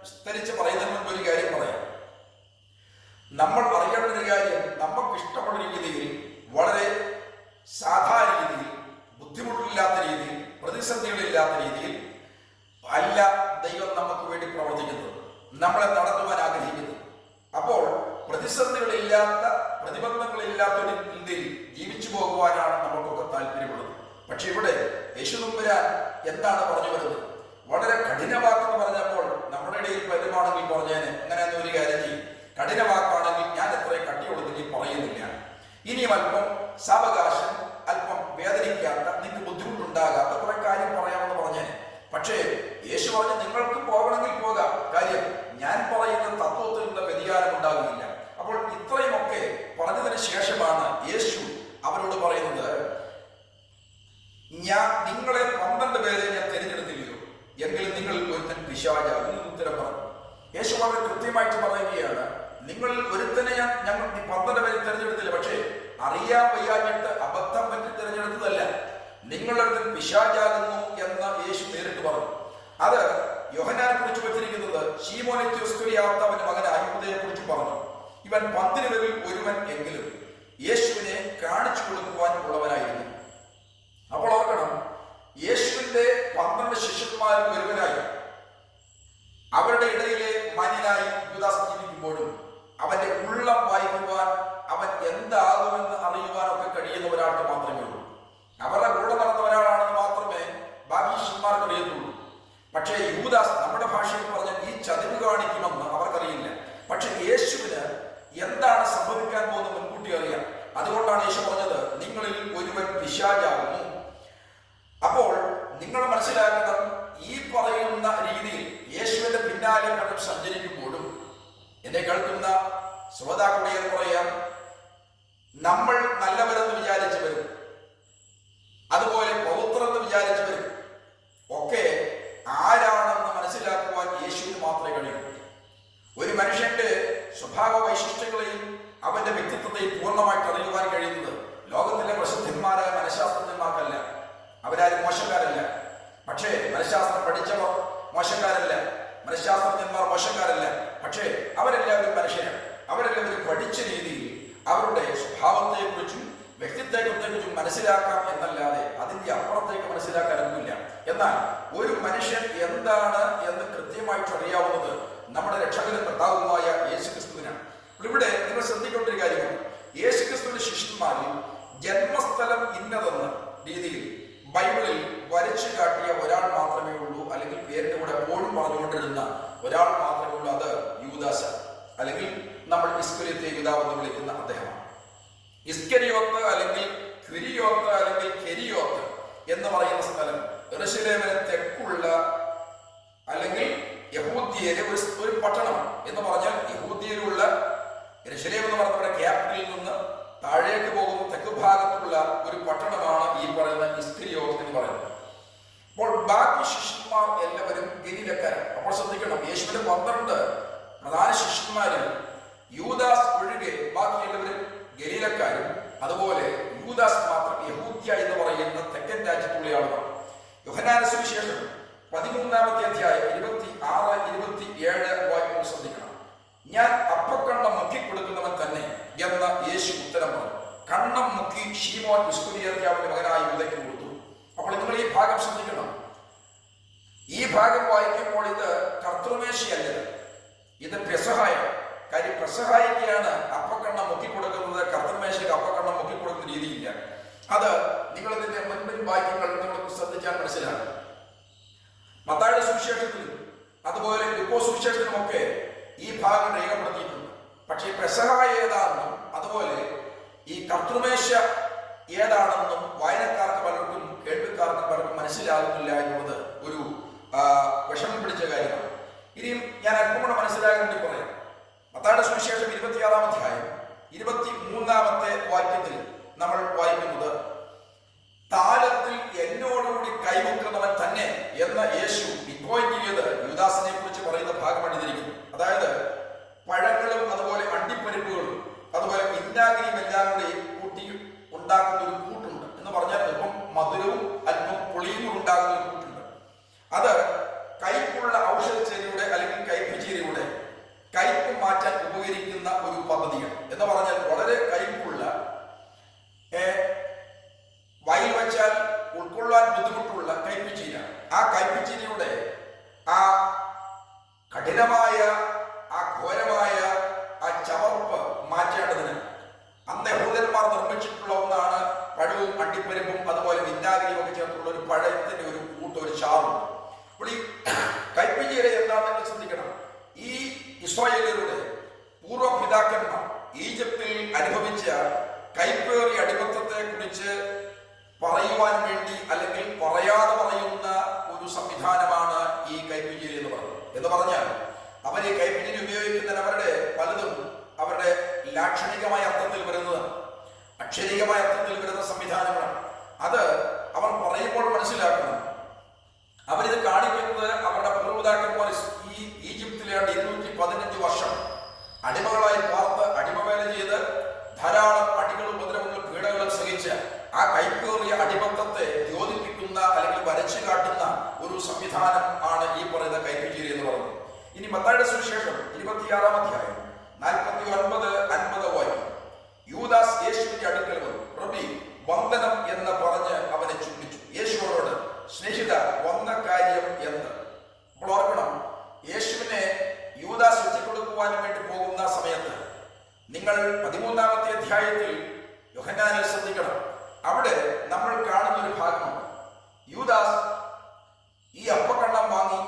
വിസ്തരിച്ച് പറയുന്നതിന് മുൻപ് ഒരു കാര്യം പറയാം. നമ്മൾ അറിയേണ്ട ഒരു കാര്യം, നമുക്ക് ഇഷ്ടമുള്ള രീതിയിൽ, വളരെ സാധാരണ രീതിയിൽ, ബുദ്ധിമുട്ടില്ലാത്ത രീതിയിൽ, പ്രതിസന്ധികളില്ലാത്ത രീതിയിൽ അല്ല ദൈവം നമുക്ക് വേണ്ടി പ്രവർത്തിക്കുന്നത്, നമ്മളെ നടത്തുവാൻ ആഗ്രഹിക്കുന്നത്. അപ്പോൾ പ്രതിസന്ധികളില്ലാത്ത, പ്രതിബന്ധങ്ങളില്ലാത്ത ഒരു രീതിയിൽ ജീവിച്ചു പോകുവാനാണ് നമുക്കൊക്കെ താല്പര്യമുള്ളത്. പക്ഷെ ഇവിടെ യേശു തമ്പുരാൻ എന്താണ് പറഞ്ഞു വരുന്നത്? വളരെ കഠിനവാക്കെന്ന് പറഞ്ഞപ്പോൾ നമ്മുടെ ഇടയിൽ പറ്റുവാണെങ്കിൽ പറഞ്ഞേനെ, അങ്ങനെ ഒരു കാര്യം ചെയ്യും, കഠിനവാക്കാണെങ്കിൽ ഞാൻ എത്രയും കട്ടിയുള്ളതിന് പറയുന്നില്ല, ഇനിയും അല്പം സാവകാശം, അല്പം വേദനിക്കാത്ത, നിങ്ങൾക്ക് ബുദ്ധിമുട്ടുണ്ടാകാത്ത കുറെ കാര്യം പറയാമെന്ന് പറഞ്ഞേനെ. പക്ഷേ യേശു പറഞ്ഞു, നിങ്ങൾക്ക് പോകണമെങ്കിൽ പോകാം, കാര്യം ഞാൻ പറയുന്ന തത്വത്തിൽ നിന്ന് വ്യതിയാനം ഉണ്ടാകുന്നില്ല. അപ്പോൾ ഇത്രയുമൊക്കെ പറഞ്ഞതിന് ശേഷമാണ് യേശു അവരോട് പറയുന്നത്, നിങ്ങളെ 12 പേരെ ഞാൻ തിരഞ്ഞെടുത്തില്ലയോ, എങ്കിലും നിങ്ങൾ ഒരുത്തൻ പിശാചാകും എന്ന് ഉത്തരം പറഞ്ഞു. യേശു വളരെ കൃത്യമായിട്ട് പറയുകയാണ്, നിങ്ങളിൽ ഒരുത്തനെ ഞങ്ങൾ 12 പേരെ തിരഞ്ഞെടുത്തില്ല, പക്ഷേ അറിയാൻ വയ്യാഞ്ഞിട്ട് അബദ്ധം പറ്റി തിരഞ്ഞെടുത്തതല്ല, നിങ്ങളൊരുത്തൻ പിശാചാകുന്നു എന്ന് യേശു നേരിട്ട് പറഞ്ഞു. അത് യോഹന്നാനെ കുറിച്ച് വെച്ചിരിക്കുന്നത് ശീമോൻ ഇസ്കറിയോത്താവിന്റെ മകനായ യൂദയെ കുറിച്ച് പറഞ്ഞു. ഇവൻ 10 പേരിൽ ഒരുവൻ എങ്കിലും യേശുവിനെ കാണിച്ചു കൊടുക്കുവാൻ ഉള്ളവനായിരുന്നു. അപ്പോൾ ഓർക്കണം, യേശുവിന്റെ 12 ശിഷ്യന്മാരിൽ ഒരുവനായി അവരുടെ ഇടയിലെ മാന്യനായി യൂദാസ് ജീവിക്കുമ്പോഴും അവന്റെ ഉള്ളം വായിക്കുവാൻ, അവൻ എന്താകുമെന്ന് അറിയുവാനൊക്കെ കഴിയുന്ന ഒരാൾക്ക് മാത്രമേ ഉള്ളൂ. അവരുടെ കൂടെ നടന്ന ഒരാളാണെന്ന് മാത്രമേ ബാക്കി ശിഷ്യന്മാർക്ക് അറിയത്തുള്ളൂ. പക്ഷേ യൂദാസ്, നമ്മുടെ ഭാഷയിൽ പറഞ്ഞാൽ, ഈ ചതിവ് കാണിക്കുമെന്ന് അവർക്കറിയില്ല. പക്ഷെ യേശുവിന് എന്താണ് സംഭവിക്കാൻ പോകുന്നത് മുൻകൂട്ടി അറിയാം. അതുകൊണ്ടാണ് യേശു പറഞ്ഞത്, നിങ്ങളിൽ ഒരുവൻ പിശാചാകുന്നു. അപ്പോൾ നിങ്ങൾ മനസ്സിലാക്കണം, ഈ പറയുന്ന രീതിയിൽ യേശുവിന്റെ പിന്നാലെ പലരും സഞ്ചരിക്കുമ്പോഴും എന്നെ കേൾക്കുന്ന ശ്രോതാക്കളെ എന്ന് പറയാം, നമ്മൾ നല്ലവരെന്ന് വിചാരിച്ചവരും അതുപോലെ പൗത്രരെന്ന് വിചാരിച്ചവരും ഒക്കെ ആരാണെന്ന് മനസ്സിലാക്കുവാൻ യേശുവിന് മാത്രമേ കഴിയൂ. ഒരു മനുഷ്യന്റെ സ്വഭാവ വൈശിഷ്ട്യങ്ങളെയും അവന്റെ വ്യക്തിത്വത്തെയും പൂർണ്ണമായിട്ട് അറിയുവാൻ കഴിയുന്നത് ലോകത്തിലെ പ്രസിദ്ധന്മാരായ മനഃശാസ്ത്രജ്ഞന്മാർക്കല്ല. അവരാരും മോശക്കാരല്ല. പക്ഷേ മനഃശാസ്ത്രം പഠിച്ചവർ മോശക്കാരല്ല, മനഃശാസ്ത്രജ്ഞന്മാർ മോശക്കാരല്ല. പക്ഷേ അവരെല്ലാവരും മനുഷ്യരാണ്. അവരെല്ലാവരും പഠിച്ച രീതിയിൽ അവരുടെ സ്വഭാവത്തെക്കുറിച്ചും വ്യക്തിത്വത്തെക്കുറിച്ചും മനസ്സിലാക്കാം എന്നല്ലാതെ അതിന്റെ അപ്പുറത്തേക്ക് മനസ്സിലാക്കാനൊന്നുമില്ല. എന്നാൽ ഒരു മനുഷ്യൻ എന്താണ് എന്ന് കൃത്യമായിട്ട് അറിയാവുന്നത് നമ്മുടെ രക്ഷകനും കർത്താവുമായ യേശുക്രിസ്തുവിനാണ്. ഇവിടെ നിങ്ങൾ ശ്രദ്ധിക്കേണ്ട ഒരു കാര്യമാണ്, യേശുക്രിസ്തുവിന്റെ ശിഷ്യന്മാരിൽ ജന്മസ്ഥലം ഇന്നതെന്ന രീതിയിൽ ബൈബിളിൽ വരച്ചു കാട്ടിയ ഒരാൾ മാത്രമേ ഉള്ളൂ, അല്ലെങ്കിൽ പേരിന്റെ കൂടെ എപ്പോഴും പറഞ്ഞുകൊണ്ടിരുന്ന ഒരാൾ മാത്രമേ ഉള്ളൂ. അത് യൂദാസ്, അല്ലെങ്കിൽ നമ്മൾ ഇസ്കരിയോത്തെ യൂദാവ് എന്ന് വിളിക്കുന്ന അദ്ദേഹമാണ്. ഇസ്കരിയോത്ത് അല്ലെങ്കിൽ ക്വിരിയോത്ത് അല്ലെങ്കിൽ കെരിയോത്ത് എന്ന് പറയുന്ന സ്ഥലം യെരൂശലേമിന് തെക്കുള്ള അല്ലെങ്കിൽ യഹൂദ്യയിലെ ഒരു പട്ടണമാണ്. എന്ന് പറഞ്ഞാൽ യഹൂദ്യയിലുള്ള യെരൂശലേം എന്ന് പറഞ്ഞ ക്യാപിറ്റലിൽ നിന്ന് താഴേക്ക് പോകുന്ന തെക്ക് ഭാഗത്തുള്ള ഒരു പട്ടണമാണ് ഈ പറയുന്ന ഇസ്കരിയോത്ത് എന്ന് പറയുന്നത്. അപ്പോൾ ബാക്കി ശിഷ്യന്മാർ എല്ലാവരും ഗലീലക്കാരാണ്. അപ്പോൾ ശ്രദ്ധിക്കണം, യേശുവിന്റെ 12 പ്രധാന ശിഷ്യന്മാരിൽ യൂദാസ് ഒഴികെ ബാക്കി എല്ലാവരും ഗലീലക്കാരും, അതുപോലെ യൂദാസ് മാത്രം യഹൂദ്യ എന്ന് പറയുന്ന തെക്കൻ രാജ്യത്തുള്ള ആളുകളാണ്. യോഹന്നാന്റെ സുവിശേഷം 13-ാമത്തെ അധ്യായം 26-27 വാക്യങ്ങൾ ശ്രദ്ധിക്കണം. ഞാൻ അപ്പക്കണ്ണം മുക്കിക്കൊടുക്കുന്നവൻ തന്നെ എന്ന് യേശു ഉത്തരം പറഞ്ഞു. കണ്ണം മുക്കി ശീമോൻ ഇസ്കറിയോത്താവിന്റെ മകനായ യൂദയ്ക്ക് കൊടുത്തു. അപ്പോൾ നിങ്ങൾ ഈ ഭാഗം ശ്രദ്ധിക്കണം. ഈ ഭാഗം വായിക്കുമ്പോൾ ഇത് കർത്തൃമേശയല്ല, ഇത് പെസഹായാണ്. കാര്യം പെസഹായിക്കാണ് അപ്പക്കണ്ണം മുക്കിക്കൊടുക്കുന്നത്, കർത്തൃമേശയ്ക്ക് അപ്പക്കണ്ണം മുക്കിക്കൊടുക്കുന്ന രീതിയില്ല. അത് നിങ്ങൾ ഇതിന്റെ മുൻപിൻ വാക്യങ്ങൾ നിങ്ങൾക്ക് ശ്രദ്ധിച്ചാൽ മനസ്സിലാകും. മത്തായിയുടെ സുവിശേഷത്തിലും അതുപോലെ ലൂക്കോസ് സുവിശേഷത്തിലുമൊക്കെ ഈ ഭാഗം രേഖപ്പെടുത്തിയിട്ടുണ്ട്. പക്ഷേ പെസഹ ഏതാണെന്നും അതുപോലെ ഈ കർത്തൃമേശ ഏതാണെന്നും വായനക്കാർക്ക് പലർക്കും കേൾവിക്കാർക്ക് പലർക്കും മനസ്സിലാകുന്നില്ല എന്നുള്ളത് ഒരു വിഷമം പിടിച്ച ഉൾക്കൊള്ളാൻ ബുദ്ധിമുട്ടുള്ള കൈപ്പിച്ചീന. ആ കൈപ്പിച്ചീനയുടെ ആ കഠിനമായ, ആ ഘോരമായ ആ ചവർപ്പ് മാറ്റേണ്ടതിന് അന്ന് യഹൂദന്മാർ നിർമ്മിച്ചിട്ടുള്ള ഒന്നാണ് പഴവും അണ്ടിപ്പരിപ്പും അതുപോലെ വിനാഗിരിയും ഒക്കെ ചേർത്തുള്ള ഒരു പഴത്തിന്റെ ഒരു കൂട്ട്, ഒരു ചാറുണ്ട്. അപ്പോൾ ഈ കൈപ്പിച്ചീര എന്താണെന്ന് ശ്രദ്ധിക്കണം. ഈ ഇസ്രായേലരുടെ പൂർവ്വപിതാക്കന്മാർ ഈജിപ്തിൽ അനുഭവിച്ച കൈപ്പേറിയ അടിമത്തത്തെ കുറിച്ച് പറയുവാൻ വേണ്ടി അല്ലെങ്കിൽ പറയാതെ പറയുന്ന ഒരു സംവിധാനമാണ് ഈ കൈപ്പിച്ചീര എന്ന് പറയുന്നത്. എന്ന് പറഞ്ഞാൽ അവർ ഈ കൈപ്പിച്ചീര ഉപയോഗിക്കുന്നതിന് അവരുടെ പലതും അവരുടെ ലാക്ഷണികമായ അർത്ഥത്തിൽ വരുന്നതാണ്, അക്ഷരികമായ അർത്ഥത്തിൽ വരുന്ന സംവിധാനങ്ങളാണ്. അത് അവർ പറയുമ്പോൾ മനസ്സിലാക്കണം. അവരിത് കാണിക്കുന്നത് അവരുടെ പൂർവ്വപിതാക്കന്മാർ ഈ ഈജിപ്തിലാണ് 215 വർഷം അടിമകളായി പാർത്ത് അടിമവേല ചെയ്ത് ധാരാളം അടികളും ഉപദ്രവങ്ങളും പീഡകളും സഹിച്ച് ആ കൈപ്പേറിയ അടിമത്തത്തെ ദ്യോതിപ്പിക്കുന്ന അല്ലെങ്കിൽ വരച്ചു കാട്ടുന്ന ഒരു സംവിധാനം ആണ് ഈ പറയുന്ന കൈപ്പിച്ചീര എന്ന് പറയുന്നത്. ഇനി മത്തായിയുടെ സുവിശേഷം 26-ാം അധ്യായം 49-50 വാക്യം. യൂദാസ് യേശുവിന്റെ അടുക്കൽ വന്നു, റബ്ബി വന്ദനം എന്ന് പറഞ്ഞ് അവനെ ചുംബിച്ചു. യേശുവിനോട്, സ്നേഹിത, വന്ന കാര്യം എന്ത്? അപ്പോൾ ഓർക്കണം, യേശുവിനെ യൂദാസ് വെട്ടിക്കൊടുക്കുവാനും വേണ്ടി പോകുന്ന സമയത്ത് നിങ്ങൾ 13-ാമത്തെ അധ്യായത്തിൽ യോഹന്നാനിൽ ശ്രദ്ധിക്കണം. അവിടെ നമ്മൾ കാണുന്ന ഒരു ഭാഗമുണ്ട്. യൂദാസ് ഈ അപ്പക്കണ്ണം വാങ്ങി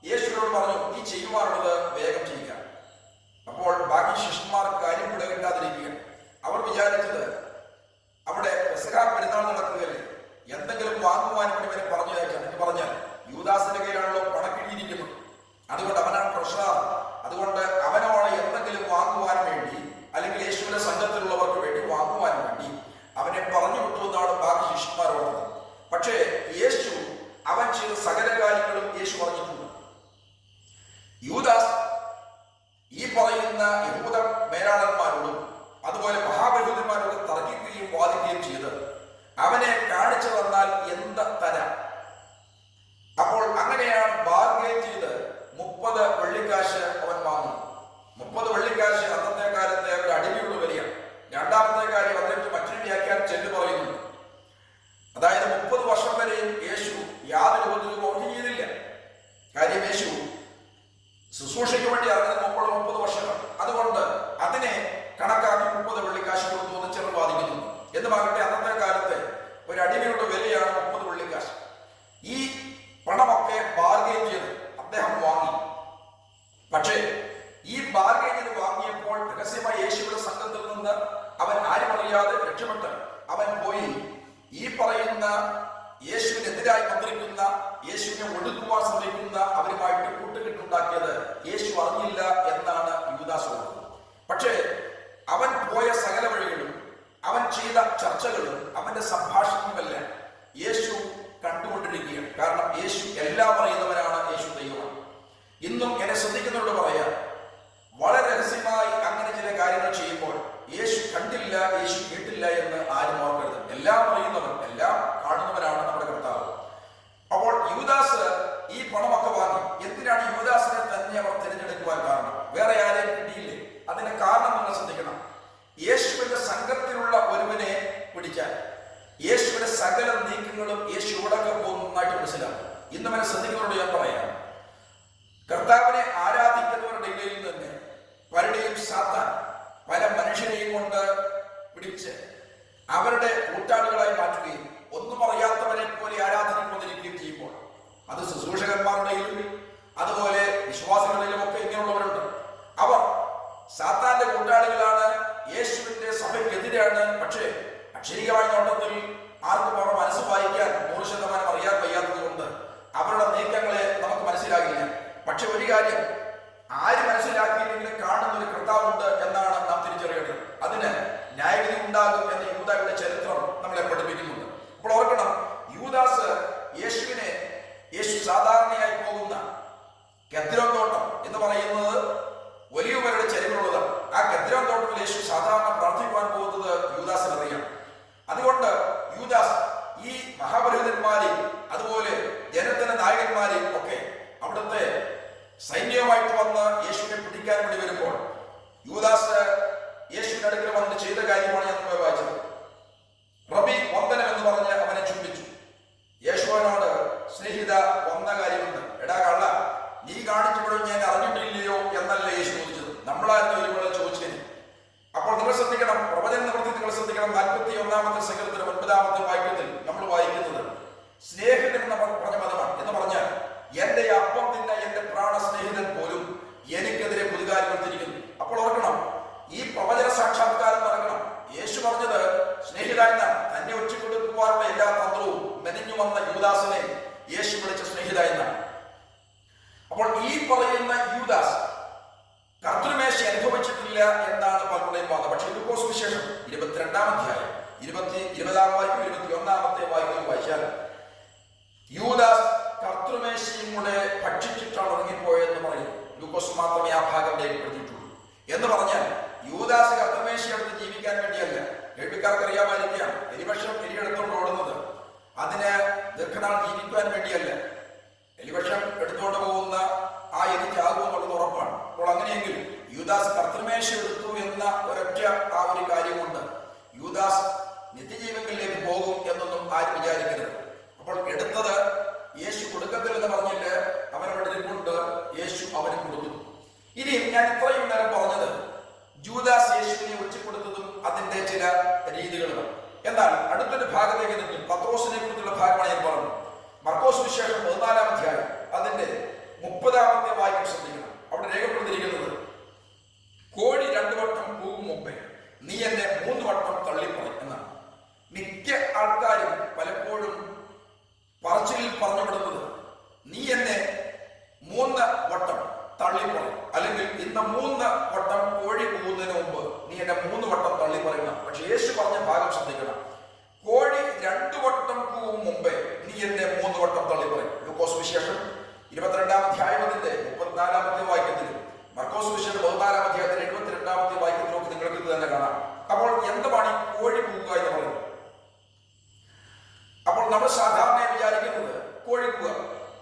യേശുവിനോട് പറഞ്ഞു, നീ ചെയ്യുവാനുള്ളത് വേഗം ചെയ്യുക. അപ്പോൾ ബാക്കി ശിഷ്യന്മാർ കാര്യം പിടകിട്ടാതിരിക്കുകയാണ്. അവർ വിചാരിച്ചത് അവിടെ പെസഹ പെരുന്നാൾ നടക്കുകയല്ലേ, എന്തെങ്കിലും വാങ്ങുവാൻ വേണ്ടി അവരെ പറഞ്ഞു അയച്ചാൽ, എന്ന് പറഞ്ഞാൽ യൂദാസിന്റെ കയ്യിലാണല്ലോ പണക്കിഴിയിരിക്കുന്നത്, അതുകൊണ്ട് അവനാണ് പ്രശ്നം. അതുകൊണ്ട് അവനോട് എന്തെങ്കിലും വാങ്ങുവാൻ വേണ്ടി അല്ലെങ്കിൽ യേശുവിന്റെ സംഘത്തിലുള്ളവർക്ക് വേണ്ടി വാങ്ങുവാൻ വേണ്ടി അവനെ പറഞ്ഞു വിട്ടു എന്നാണ് ബാക്കി ശിഷ്യന്മാർ ഓർത്തത്. പക്ഷേ യേശു അവൻ ചെയ്ത സകല കാര്യങ്ങളും യേശു പറഞ്ഞിട്ടുണ്ട്. യൂദാസ് ഈ പറയുന്ന യഹൂദ മേലാളന്മാരോടും അതുപോലെ മഹാപുരോഹിതന്മാരോട് തർക്കിക്കുകയും വാദിക്കുകയും ചെയ്ത് അവനെ കാണിച്ചു തന്നാൽ എന്ത് തരാം. അപ്പോൾ അങ്ങനെയാണ് ബാർഗെയിൻ ചെയ്ത് 30 വെള്ളിക്കാശ് അവൻ വാങ്ങുന്നു. 30 വെള്ളിക്കാശ് അന്നത്തെ കാലത്തെ ഒരു അടിമയുള്ള വിലയാണ്. രണ്ടാമത്തെ കാര്യം അദ്ദേഹം മറ്റൊരു വ്യാഖ്യാനം ചെല്ലു പറയുന്നുണ്ട്. അതായത് 30 വർഷം വരെയും യേശു യാതൊരു ഉപദ്രവവും ചെയ്തില്ല. കാര്യം യേശു ശുശ്രൂഷയ്ക്ക് വേണ്ടി ഇറങ്ങുന്ന മുമ്പുള്ള 30 വർഷങ്ങൾ. അതുകൊണ്ട് അതിനെ കണക്കാക്കി 30 വെള്ളിക്കാശ് കൊടുത്തു എന്ന് ചിലർ വാദിക്കുന്നു. എന്നുമാകട്ടെ, അന്നത്തെ കാലത്തെ ഒരു അടിമയുടെ വിലയാണ് 30 വെള്ളിക്കാശ്. ഈ പണമൊക്കെ ബാർഗെയിൻ ചെയ്ത് അദ്ദേഹം വാങ്ങി. പക്ഷേ ഈ ബാർഗെയിനിൽ വാങ്ങിയപ്പോൾ രഹസ്യമായി യേശുവിന്റെ സംഘത്തിൽ നിന്ന് അവൻ ആരും അറിയാതെ രക്ഷപ്പെട്ട് അവൻ പോയി ഈ പറയുന്ന യേശുവിനെതിരായി മന്ത്രിക്കുന്ന, യേശുവിനെ ഒടുക്കുവാൻ ശ്രമിക്കുന്ന അവരുമായിട്ട് കൂട്ടുകെട്ടുണ്ടാക്കിയത് യേശു അറിഞ്ഞില്ല എന്നാണ് യൂദാസ് ഓർക്കുന്നത്. പക്ഷേ അവൻ പോയ സകല വഴികളും അവൻ ചെയ്ത ചർച്ചകളും അവന്റെ സംഭാഷണവുമെല്ലാം യേശു കണ്ടുകൊണ്ടിരിക്കുകയാണ്. കാരണം യേശു എല്ലാം അറിയുന്നവനാണ്, യേശു ദൈവമാണ്. ഇന്നും എന്നെ ശ്രദ്ധിക്കുന്നവരോട് പറയാം, വളരെ രഹസ്യമായി അങ്ങനെ ചില കാര്യങ്ങൾ ചെയ്യുമ്പോൾ യേശു കണ്ടില്ല, യേശു കേട്ടില്ല എന്ന് ആരും ഓർക്കരുത്. എല്ലാം അറിയുന്നവൻ, എല്ലാം കാണുന്നവനാണ് നമ്മുടെ കർത്താവ്. അപ്പോൾ യൂദാസ് ഈ പണമൊക്കെ വാങ്ങി. എന്തിനാണ് യൂദാസിനെ തന്നെ അവർ തിരഞ്ഞെടുക്കുവാൻ കാരണം? വേറെ ആരെയും കിട്ടിയില്ലേ? അതിന് കാരണം നിങ്ങൾ ശ്രദ്ധിക്കണം. യേശുവിന്റെ സംഘത്തിലുള്ള ഒരുവനെ പിടിച്ചാൽ യേശുവിന്റെ സകല നീക്കങ്ങളും യേശു ഉടക്കെ പോകുന്നതായിട്ട് മനസ്സിലാക്കും. ഇന്ന് അവനെ ശ്രദ്ധിക്കുന്നവരോട് ഞാൻ പറയാം, കർത്താവിനെ ആരാധിക്കുന്നവരുടെ ഇടയിൽ നിന്ന് പലരുടെയും സാത്താൻ പല മനുഷ്യരെയും കൊണ്ട് പിടിച്ച് അവരുടെ കൂട്ടാളികളായി മാറ്റുകയും ഒന്നും അറിയാത്തവരെ പോലെ ആരാധനക്കൊണ്ടിരിക്കുകയും ചെയ്യുമ്പോൾ അത് ശുശ്രൂഷകന്മാരുടെയും അതുപോലെ വിശ്വാസികളിലും ഒക്കെ ഇങ്ങനെയുള്ളവരുണ്ട്. അവർ സാത്താന്റെ കൂട്ടാളികളാണ്, യേശുവിന്റെ സഭയ്ക്കെതിരാണ്. പക്ഷേ അക്ഷരികമായ നോട്ടത്തിൽ ആർക്കും അവരുടെ മനസ്സ് വായിക്കാൻ 100% അറിയാൻ വയ്യാത്തത് കൊണ്ട് അവരുടെ നീക്കങ്ങളെ നമുക്ക് മനസ്സിലാകില്ല. പക്ഷെ ഒരു കാര്യം ആര് മനസ്സിലാക്കിയില്ലെങ്കിലും കാണുന്ന ഒരു കർത്താവുണ്ട് എന്നാണ് നാം തിരിച്ചറിയേണ്ടത്. അതിന് ന്യായവിധി ഉണ്ടാകും എന്ന് യൂദായുടെ ചരിത്രം നമ്മളെ പഠിപ്പിക്കുന്നുണ്ട്. യേശുവും കൂടെ ഭക്ഷിച്ചിട്ടാണ് ഇറങ്ങിപ്പോയെന്ന് പറയും. ലൂക്കോസ് മാത്രമേ ആ ഭാഗം രേഖപ്പെടുത്തിയിട്ടുള്ളൂ. എന്ന് പറഞ്ഞാൽ യൂദാസ് കർത്തമേശയെടുത്ത് ജീവിക്കാൻ വേണ്ടിയല്ല. കേൾവിക്കാർക്ക് അറിയാമായിരിക്കാം, എലിവക്ഷം എലിയെടുത്തോണ്ട് ഓടുന്നത് അതിന് ദീർഘനാൾ ജീവിക്കാൻ വേണ്ടിയല്ല. എലിവക്ഷം എടുത്തുകൊണ്ട് പോകുന്ന ആ എലി ചാകുമെന്നുള്ളത് ഉറപ്പാണ്. അപ്പോൾ അങ്ങനെയെങ്കിൽ യൂദാസ് കർത്തമേശ എടുത്തു എന്ന ഒരൊറ്റ ആ ഒരു കാര്യം കൊണ്ട് യൂദാസ് നിത്യജീവനിലേക്ക് പോകും എന്നൊന്നും ആരും വിചാരിക്കരുത്. അപ്പോൾ എടുത്തത് യേശു കൊടുക്കത്തില്ലെന്ന് പറഞ്ഞിട്ട് അവനവിടെ കൊണ്ട് യേശു അവന് കൊടുത്തു. ഇനി ഞാൻ ഇത്രയും നേരം പറഞ്ഞത് ജൂദാസ് യേശുവിനെ ഒറ്റിക്കൊടുത്തതും അതിന്റെ ചില രീതികളും. എന്നാൽ അടുത്തൊരു ഭാഗത്തേക്ക് നിൽക്കും. പത്രോസിനെ കുറിച്ചുള്ള ഭാഗമാണ് ഞാൻ പറഞ്ഞത്. മർക്കോസ് വിശേഷം 14-ാം അധ്യായം അതിന്റെ 30-ാമത്തെ വാക്യം ശ്രദ്ധിക്കണം. അവിടെ രേഖപ്പെടുത്തിയിരിക്കുന്നത്, കോഴി 2 വട്ടം കൂവും മുമ്പേ നീ എന്നെ 3 വട്ടം തള്ളിപ്പറയും എന്നാണ്. മിക്ക ആൾക്കാരും പലപ്പോഴും പറച്ചിലിൽ പറഞ്ഞുവിടുന്നത് നീ എന്നെ 3 വട്ടം തള്ളിപ്പറയും, അല്ലെങ്കിൽ ഇന്ന് 3 വട്ടം കോഴി കൂവുന്നതിന് മുമ്പ് നീ എന്നെ 3 വട്ടം തള്ളിപ്പറയണം. പക്ഷെ യേശു പറഞ്ഞ ഭാഗം ശ്രദ്ധിക്കണം. കോഴി 2 വട്ടം കൂവും മുമ്പേ നീ എന്നെ 3 വട്ടം തള്ളിപ്പറയും. ലൂക്കോസ് വിശേഷം 22-ാം അധ്യായം അതിന്റെ 34-ാമത്തെ വാക്യത്തിലും മർക്കോസ് വിശേഷം 14-ാം അധ്യായത്തിന്റെ 72-ാമത്തെ വാക്യത്തിലൊക്കെ നിങ്ങൾക്ക് ഇത് തന്നെ കാണാം. അപ്പോൾ എന്താണ് ഈ കോഴി കൂവുക എന്ന് പറയുന്നത്? അപ്പോൾ നമ്മൾ സാധാരണ വിചാരിക്കുന്നത് കോഴി കൂവുക,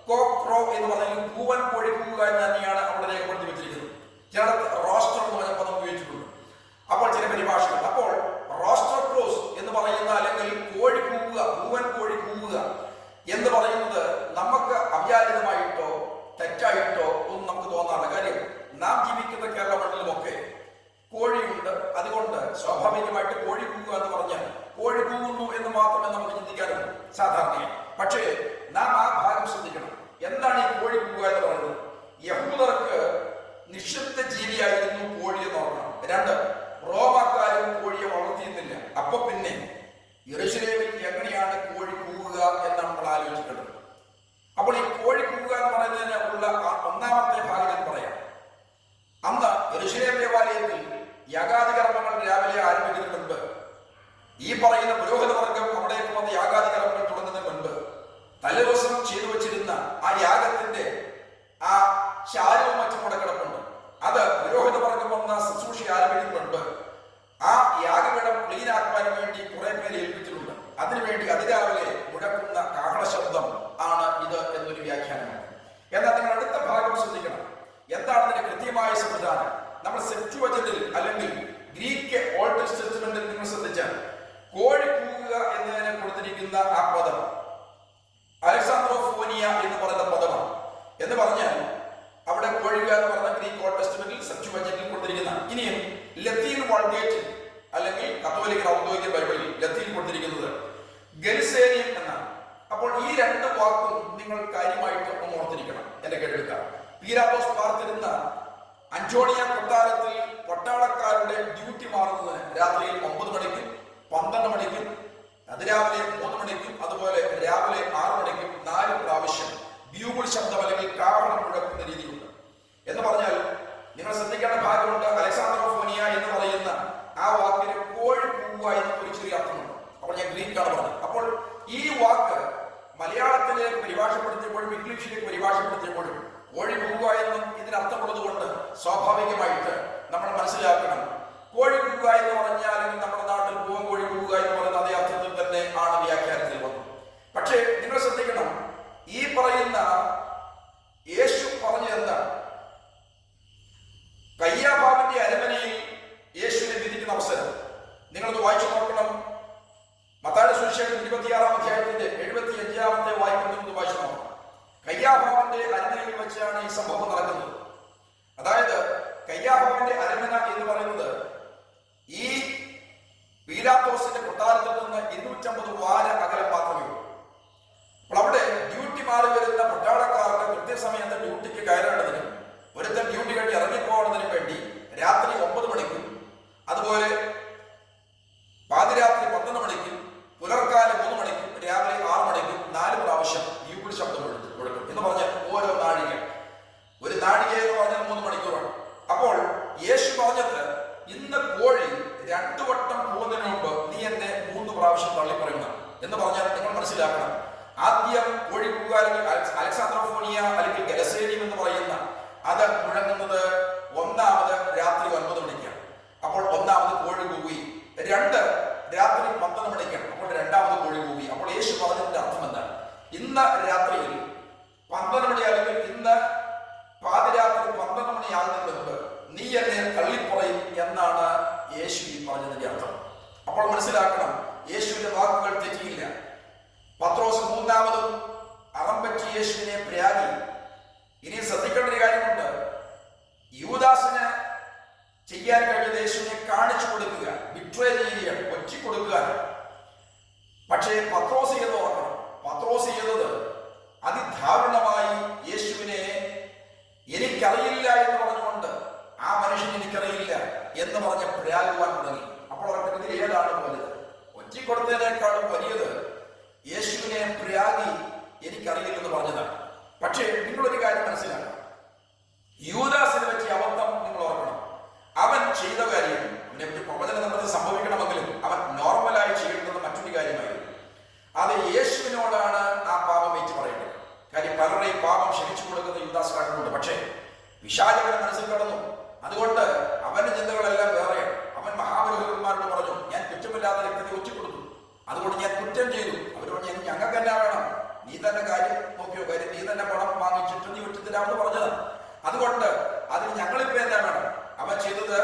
കോക്രോ എന്ന് പറഞ്ഞാൽ കൂവൻ കോഴി കൂവുക എന്ന് തന്നെയാണ് അവിടെ രേഖപ്പെടുത്തി വെച്ചിരിക്കുന്നത്. ചിലടത്ത് റോസ്റ്റർ എന്ന് പറഞ്ഞ പദം ഉപയോഗിച്ചിട്ടുണ്ട്. അപ്പോൾ ചില പരിഭാഷകൾ അപ്പോൾ റോസ്റ്റർ ക്രോസ് എന്ന് പറയുന്ന അല്ലെങ്കിൽ കോഴി കൂവുക, കൂവൻ കോഴി കൂവുക എന്ന് പറയുന്നത് നമുക്ക് അവിചാരിതമായിട്ടോ തെറ്റായിട്ടോ ഒന്നും നമുക്ക് തോന്നാറില്ല. കാര്യം നാം ജീവിക്കുന്ന കേരള മണ്ണിലുമൊക്കെ കോഴിയുണ്ട്. അതുകൊണ്ട് സ്വാഭാവികമായിട്ട് കോഴി കൂവുക എന്ന് പറഞ്ഞാൽ കോഴി കൂവുന്നു എന്ന് മാത്രമേ നമുക്ക് ചിന്തിക്കാറുള്ളൂ സാധാരണയായി. പക്ഷേ നാം ആ ഭാഗം ശ്രദ്ധിക്കണം. എന്താണ് ഈ കോഴി കൂവുക എന്ന് പറയുന്നത്? യഹൂദർക്ക് നിഷിദ്ധ ജീവിയായിരുന്നു കോഴി എന്ന് ഓർക്കണം. 2, റോമാക്കാരും കോഴിയെ വളർത്തിയിരുന്നില്ല. അപ്പൊ പിന്നെ യെരൂശലേമിൽ എങ്ങനെയാണ് കോഴി കൂവുക എന്നാണ് നമ്മൾ ആലോചിക്കേണ്ടത്. അപ്പോൾ ഈ കോഴി കൂവുക എന്ന് പറയുന്നതിന് ഉള്ള 1-ാമത്തെ ഭാഗം ഞാൻ പറയാം. അന്ന് യെരൂശലേം ദേവാലയത്തിൽ യാഗാദി കർമ്മങ്ങൾ രാവിലെ ആരംഭിക്കുന്നതിന് മുൻപ് ഈ പറയുന്ന പുരോഹിത വർഗം അവിടേക്ക് വന്ന് യാഗാദി കർമ്മങ്ങൾ തുടങ്ങുന്നതിന് മുൻപ് തലേദിവസം ചെയ്തു വെച്ചിരുന്ന ആ യാഗത്തിന്റെ ആ ശാരവും മറ്റും കൂടെ കിടപ്പുണ്ട്. അത് പുരോഹിത വർഗം വന്ന ശുശ്രൂഷ ആരംഭിക്കുന്നതിന് മുൻപ് ആ യാഗപീഠം ക്ലീൻ ആക്കുവാൻ വേണ്ടി കുറെ പേര് ഏൽപ്പിച്ചിട്ടുണ്ട്. അതിനുവേണ്ടി അതിരാവിലെ മുഴക്കുന്ന കാഹള ശബ്ദം ആണ് ഇത് എന്നൊരു വ്യാഖ്യാനമാണ്. എന്നാൽ നിങ്ങൾ അടുത്ത ഭാഗം ശ്രദ്ധിക്കണം. എന്താണ് ഇതിന്റെ കൃത്യമായ സംവിധാനം? നമ്മൾ സെപ്റ്റുവജന്റിൽ അല്ലെങ്കിൽ ഗ്രീക്ക് ഓൾഡ് ടെസ്റ്റ്മെന്റിൽ നിങ്ങൾ ശ്രദ്ധിച്ചാൽ കോഴി കൂവുക എന്നതിനെ കൊടുത്തിരിക്കുന്ന ആ പദം അലക്സാന്ദ്രോഫോനിയ എന്ന് പറയുന്ന പദമാണ്. എന്ന് പറഞ്ഞാൽ അവിടെ കോഴിക എന്ന് പറഞ്ഞ ഗ്രീക്ക് ഓൾഡ് ടെസ്റ്റ്മെന്റിൽ സെപ്റ്റുവജന്റിൽ കൊടുത്തിരിക്കുന്ന, ഇനിയും ലത്തീൻ വൾഗേറ്റിൽ അല്ലെങ്കിൽ കത്തോലിക്കൻ ഔദ്യോഗിക ബൈബിളിൽ ലത്തീൻ കൊടുത്തിരിക്കുന്നത് ഗലിസേനിയം എന്നാണ്. അപ്പോൾ ഈ 2 വാക്കും നിങ്ങൾ കാര്യമായിട്ട് ഒന്ന് ഓർത്തിരിക്കണം. എന്റെ കേൾക്കാം. പീലാത്തോസ് പാർത്തിരുന്ന അന്റോണിയ കൊട്ടാരത്തിൽ പട്ടാളക്കാരുടെ ഡ്യൂട്ടി മാറുന്നതിന് രാത്രിയിൽ 9 മണിക്കും 12 മണിക്കും അതിരാവിലെ 3 മണിക്കും അതുപോലെ രാവിലെ 6 മണിക്കും 4 പ്രാവശ്യം ബ്യൂഗിൾ ശബ്ദം അല്ലെങ്കിൽ കാഹളം മുഴക്കുന്ന രീതിയുണ്ട്. എന്ന് പറഞ്ഞാൽ നിങ്ങൾ ശ്രദ്ധിക്കേണ്ട ഭാഗമുണ്ട്. അലക്സാന്ദ്രോഫോനിയ എന്ന് പറയുന്ന ആ വാക്കിന് കോഴി കൂവുക എന്ന ഒരു ചെറിയ അർത്ഥമുണ്ട്. അപ്പോൾ ഞാൻ ഗ്രീക്കാണ് പറഞ്ഞത്. അപ്പോൾ ഈ വാക്ക് മലയാളത്തിലേക്ക് പരിഭാഷപ്പെടുത്തിയപ്പോഴും ഇംഗ്ലീഷിലേക്ക് പരിഭാഷപ്പെടുത്തിയപ്പോഴും കോഴി കൂവുക എന്നും ഇതിനർത്ഥമുള്ളത് കൊണ്ട് സ്വാഭാവികമായിട്ട് നമ്മൾ മനസ്സിലാക്കണം, കോഴി കൂവുക എന്ന് പറഞ്ഞാൽ നമ്മുടെ നാട്ടിൽ പൂവൻ കോഴി കൂവുക എന്ന് പറയുന്ന അതേ അർത്ഥത്തിൽ തന്നെ ആണ് വ്യാഖ്യാനത്തിൽ വന്നത്. പക്ഷേ നിങ്ങൾ ശ്രദ്ധിക്കണം, ഈ പറയുന്ന യേശു പറഞ്ഞത് എന്താണ്? കയ്യാഫാവിന്റെ അരമനയിൽ യേശുവിനെ വിധിക്കുന്ന അവസരം നിങ്ങളത് വായിച്ചു നോക്കണം. മത്തായിയുടെ സുവിശേഷം 26-ാം അധ്യായത്തിന്റെ 75-ാമത്തെ വാക്യം വായിച്ചു നോക്കണം. കയ്യാഫാവിന്റെ അരമനയിൽ വെച്ചാണ് ഈ സംഭവം നടക്കുന്നത്. അതായത് കയ്യാഫാവിന്റെ അരമന എന്ന് പറയുന്നത് ഈ പീലാത്തോസിന്റെ കൊട്ടാരത്തിൽ നിന്ന് 250 വാര അകലം മാത്രമേ ഉള്ളൂ. അപ്പോൾ അവിടെ ഡ്യൂട്ടി മാറി വരുന്ന പട്ടാളക്കാർക്ക് കൃത്യസമയത്ത് ഡ്യൂട്ടിക്ക് കയറേണ്ടതിനും ഒരുത്തൻ ഡ്യൂട്ടി കഴിഞ്ഞ് ഇറങ്ങിപ്പോകുന്നതിനും വേണ്ടി രാത്രി 9 മണിക്കും അതുപോലെ പാതിരാത്രി 11 മണിക്കും പുലർക്കാലം 3 മണിക്കും രാവിലെ 6 മണിക്കും 4 പ്രാവശ്യം ബ്യൂഗിൾ ശബ്ദം കൊടുക്കും. എന്ന് പറഞ്ഞാൽ ഓരോ നാഴിക, ഒരു നാഴിക എന്ന് പറഞ്ഞാൽ 3 മണിക്കൂറാണ്. അപ്പോൾ യേശു പറഞ്ഞത് ഇന്ന് കോഴി 2 വട്ടം പോകുന്നതിന് മുമ്പ് നീ എന്നെ 3 പ്രാവശ്യം തള്ളിപ്പറയുന്ന എന്ന് പറഞ്ഞാൽ നിങ്ങൾ മനസ്സിലാക്കണം, ആദ്യം കോഴി കൂകുക, അല്ലെങ്കിൽ അലക്സാന്ദ്രോഫോണിയ അല്ലെങ്കിൽ ഗലസേനിയം എന്ന് പറയുന്ന അത് മുഴങ്ങുന്നത് ഒന്നാമത് രാത്രി 9 മണിക്കാണ്. അപ്പോൾ ഒന്നാമത് കോഴി കൂകി. 2 രാത്രി 11 മണിക്കാണ്. അപ്പോൾ രണ്ടാമത് കോഴി കൂകി. അപ്പോൾ യേശു പറഞ്ഞതിന്റെ അർത്ഥം എന്താണ്? ഇന്ന് രാത്രിയിൽ 12 മണി അല്ലെങ്കിൽ ഇന്ന് പാതിരാത്രി 12 മണിയാകുന്നതിന് മുമ്പ് നീ എന്നെ തള്ളിപ്പറയും എന്നാണ് യേശു ഈ പറഞ്ഞതിന്റെ അർത്ഥം. അപ്പോൾ മനസ്സിലാക്കണം, യേശുവിന്റെ വാക്കുകൾ തെറ്റിയില്ല. പത്രോസ് 3ാമതും അറമ്പറ്റി യേശുവിനെ പ്രയാഗി. ഇനി ശ്രദ്ധിക്കേണ്ട ഒരു കാര്യമുണ്ട്. യൂദാസിന് ചെയ്യാൻ കഴിഞ്ഞത് യേശുവിനെ കാണിച്ചു കൊടുക്കുക, ബിട്രേ ചെയ്യുകയാണ്, ഒറ്റിക്കൊടുക്കുക. പക്ഷേ പത്രോസ് ചെയ്ത് ഓർക്കണം, പത്രോസ് ചെയ്തത് അതിദാരുണമായി യേശുവിനെ എനിക്കറിയില്ല എന്ന് പറഞ്ഞുകൊണ്ട് ആ മനുഷ്യൻ എനിക്കറിയില്ല എന്ന് പറഞ്ഞ് പ്രയാഗുവാൻ തുടങ്ങി. അപ്പോൾ അവർക്ക് ഇതിൽ ഏതാണ് വലുത്? ഒറ്റിക്കൊടുത്തതിനേക്കാളും വലിയത് യേശുവിനെ പ്രയാഗി എനിക്കറിയില്ലെന്ന് പറഞ്ഞതാണ്. പക്ഷേ നിങ്ങളൊരു കാര്യം മനസ്സിലാക്കണം, യൂദാസിനെ പറ്റിയ അബദ്ധം നിങ്ങൾ ഓർക്കണം. അവൻ ചെയ്ത കാര്യം പ്രവചന നിർമ്മതി സംഭവിക്കണമെങ്കിലും അവൻ നോർമലായി ചെയ്യേണ്ടത് മറ്റൊരു കാര്യമായിരുന്നു. അത് യേശുവിനോടാണ് ആ പാപം വെച്ച് പറയേണ്ടത്. കാര്യം പലരുടെയും പാപം ക്ഷമിച്ചു കൊടുക്കുന്ന യൂദാസ് കാണുന്നുണ്ട്. പക്ഷേ വിശാചകന്റെ മനസ്സിൽ കടന്നു. അതുകൊണ്ട് അവന്റെ ചിന്തകളെല്ലാം വേറെയാണ്. അവൻ മഹാപുരോഹിതന്മാരോട് പറഞ്ഞു, ഞാൻ കുറ്റമില്ലാത്ത രക്തത്തെ ഒറ്റിക്കൊടുത്തു, അതുകൊണ്ട് ഞാൻ കുറ്റം ചെയ്തു. അവരോട് ഞങ്ങൾക്ക് എന്നാ വേണം, നീ തന്നെ കാര്യം നോക്കിയോ, കാര്യം നീ തന്നെ പണം വാങ്ങിച്ചിട്ട് നീ വിട്ടുതരാമെന്ന് പറഞ്ഞതാണ്. അതുകൊണ്ട് അതിന് ഞങ്ങളിപ്പോ എന്താ വേണം? അവൻ ചെയ്തത്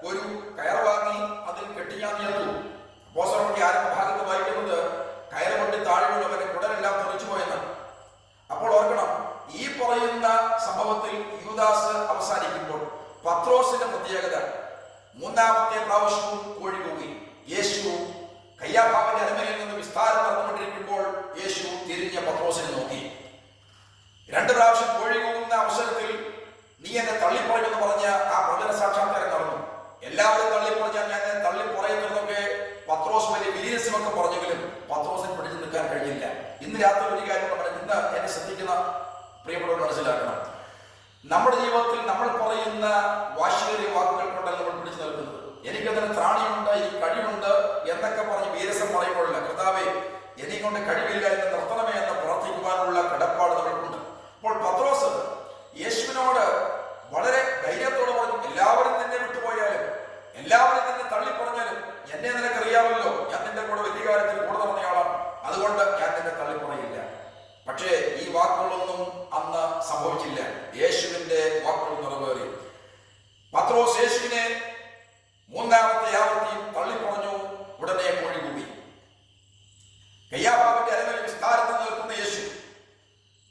ഒരു കയർ വാങ്ങി അതിൽ കെട്ടിയാൻ ചേർത്തു. അപ്പോസ്തലരുടെ ആരംഭ ഭാഗത്ത് വായിക്കുന്നത് കയറ് കൊണ്ട് താഴെയുള്ളവന്റെ കുടലെല്ലാം തെറിച്ചു പോയെന്നാണ്. അപ്പോൾ ഓർക്കണം, ഈ പറയുന്ന സംഭവത്തിൽ യൂദാസ് അവസാനിക്കുമ്പോൾ പത്രോസിന്റെ പ്രത്യേകത 3ാമത്തെ പ്രാവശ്യവും കോഴി കൂകി. യേശു കയ്യാഫാവിന്റെ അരമനയിൽ നിന്ന് വിസ്താരം നടന്നുകൊണ്ടിരിക്കുമ്പോൾ യേശു തിരിഞ്ഞ പത്രോസിനെ നോക്കി. 2 പ്രാവശ്യം കോഴി കൂകുന്ന അവസരത്തിൽ നീ എന്നെ തള്ളിപ്പറയുമെന്ന് പറഞ്ഞ ആ പ്രവചന സാക്ഷാത്കാരം നടന്നു. എല്ലാവരും തള്ളിപ്പറഞ്ഞാൽ ഞാൻ എന്നെ തള്ളിപ്പറയുന്നതൊക്കെ പത്രോസ് വലിയ വീര്യസ്യമൊക്കെ പറഞ്ഞെങ്കിലും പത്രോസിന് പിടിച്ചു നിൽക്കാൻ കഴിഞ്ഞില്ല. ഇന്ന് രാത്രി ഒരു കാര്യം പറഞ്ഞു, ഇന്ന് എന്നെ ശ്രദ്ധിക്കുന്ന പ്രിയപ്പെട്ടവർ മനസ്സിലാക്കണം, നമ്മുടെ ജീവിതത്തിൽ നമ്മൾ പറയുന്ന വാശിയേറിയ വാക്കുകൾ കൊണ്ടല്ല നമ്മൾ പിടിച്ചു നിൽക്കുന്നത്. എനിക്കതിന് ത്രാണിയുണ്ട്, എനിക്ക് കഴിവുണ്ട് എന്നൊക്കെ പറഞ്ഞ് വീരസം പറയുമ്പോഴല്ല, കർത്താവേ എനിക്കൊണ്ട് കഴിവില്ല എന്ന് നിർത്തണമേ എന്ന് പ്രാർത്ഥിക്കുവാനുള്ള കടപ്പാട് നമ്മൾക്കുണ്ട്. അപ്പോൾ പത്രോസ് യേശുവിനോട് വളരെ ധൈര്യത്തോടെ പറഞ്ഞു, എല്ലാവരും നിന്നെ വിട്ടുപോയാലും എല്ലാവരും നിന്നെ തള്ളിപ്പറഞ്ഞാലും എന്നെ നിനക്കറിയാമല്ലോ, ഞാൻ നിന്റെ കൂടെ വലിയ കാര്യത്തിൽ കൂടെ നടന്നയാളാണ്, അതുകൊണ്ട് ഞാൻ നിന്നെ തള്ളിപ്പറയില്ല. പക്ഷേ ഈ വാക്കുകളൊന്നും അന്ന് സംഭവിച്ചില്ല. യേശുവിന്റെ വാക്കുകൾ നിറവേറി. പത്രോസ് യേശുവിനെ 3ാമത്തെ ആവർത്തിയും തള്ളിപ്പറഞ്ഞു. ഉടനെ കോഴി കൂകി. കയ്യാഫാവിന്റെ അരമനയിൽ വിസ്താരത്തിൽ നിൽക്കുന്ന യേശു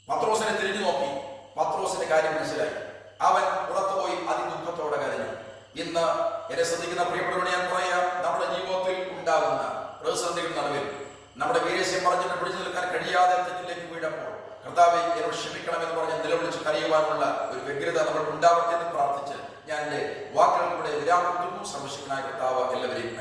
പത്രോസിനെ തിരിഞ്ഞു നോക്കി. പത്രോസിന്റെ കാര്യം മനസ്സിലായി. അവൻ പുറത്തുപോയി അതിദുഃഖത്തോടെ കരഞ്ഞു. ഇന്ന് എന്നെ ശ്രദ്ധിക്കുന്ന പ്രിയപ്പെട്ടവരോട് ഞാൻ പറയാം, നമ്മുടെ ജീവിതത്തിൽ ഉണ്ടാകുന്ന പ്രതിസന്ധികളുടെ നടുവിൽ നമ്മുടെ വീരസ്യം പറഞ്ഞിട്ട് പിടിച്ചു നിൽക്കാൻ കഴിയാതെ തെറ്റിലേക്ക് വീഴപ്പോൾ കർത്താവേ എന്നോട് ക്ഷമിക്കണമെന്ന് പറഞ്ഞ് നിലവിളിച്ച് കരയുവാനുള്ള ഒരു വ്യഗ്രത നമ്മൾക്ക് ഉണ്ടാവട്ടെ എന്ന് പ്രാർത്ഥിച്ച് ഞാൻ എൻ്റെ വാക്കുകൾക്കൂടെ വിരാമം കൊടുക്കുന്നു. സർവശക്തനായ കർത്താവ് എല്ലാവരെയും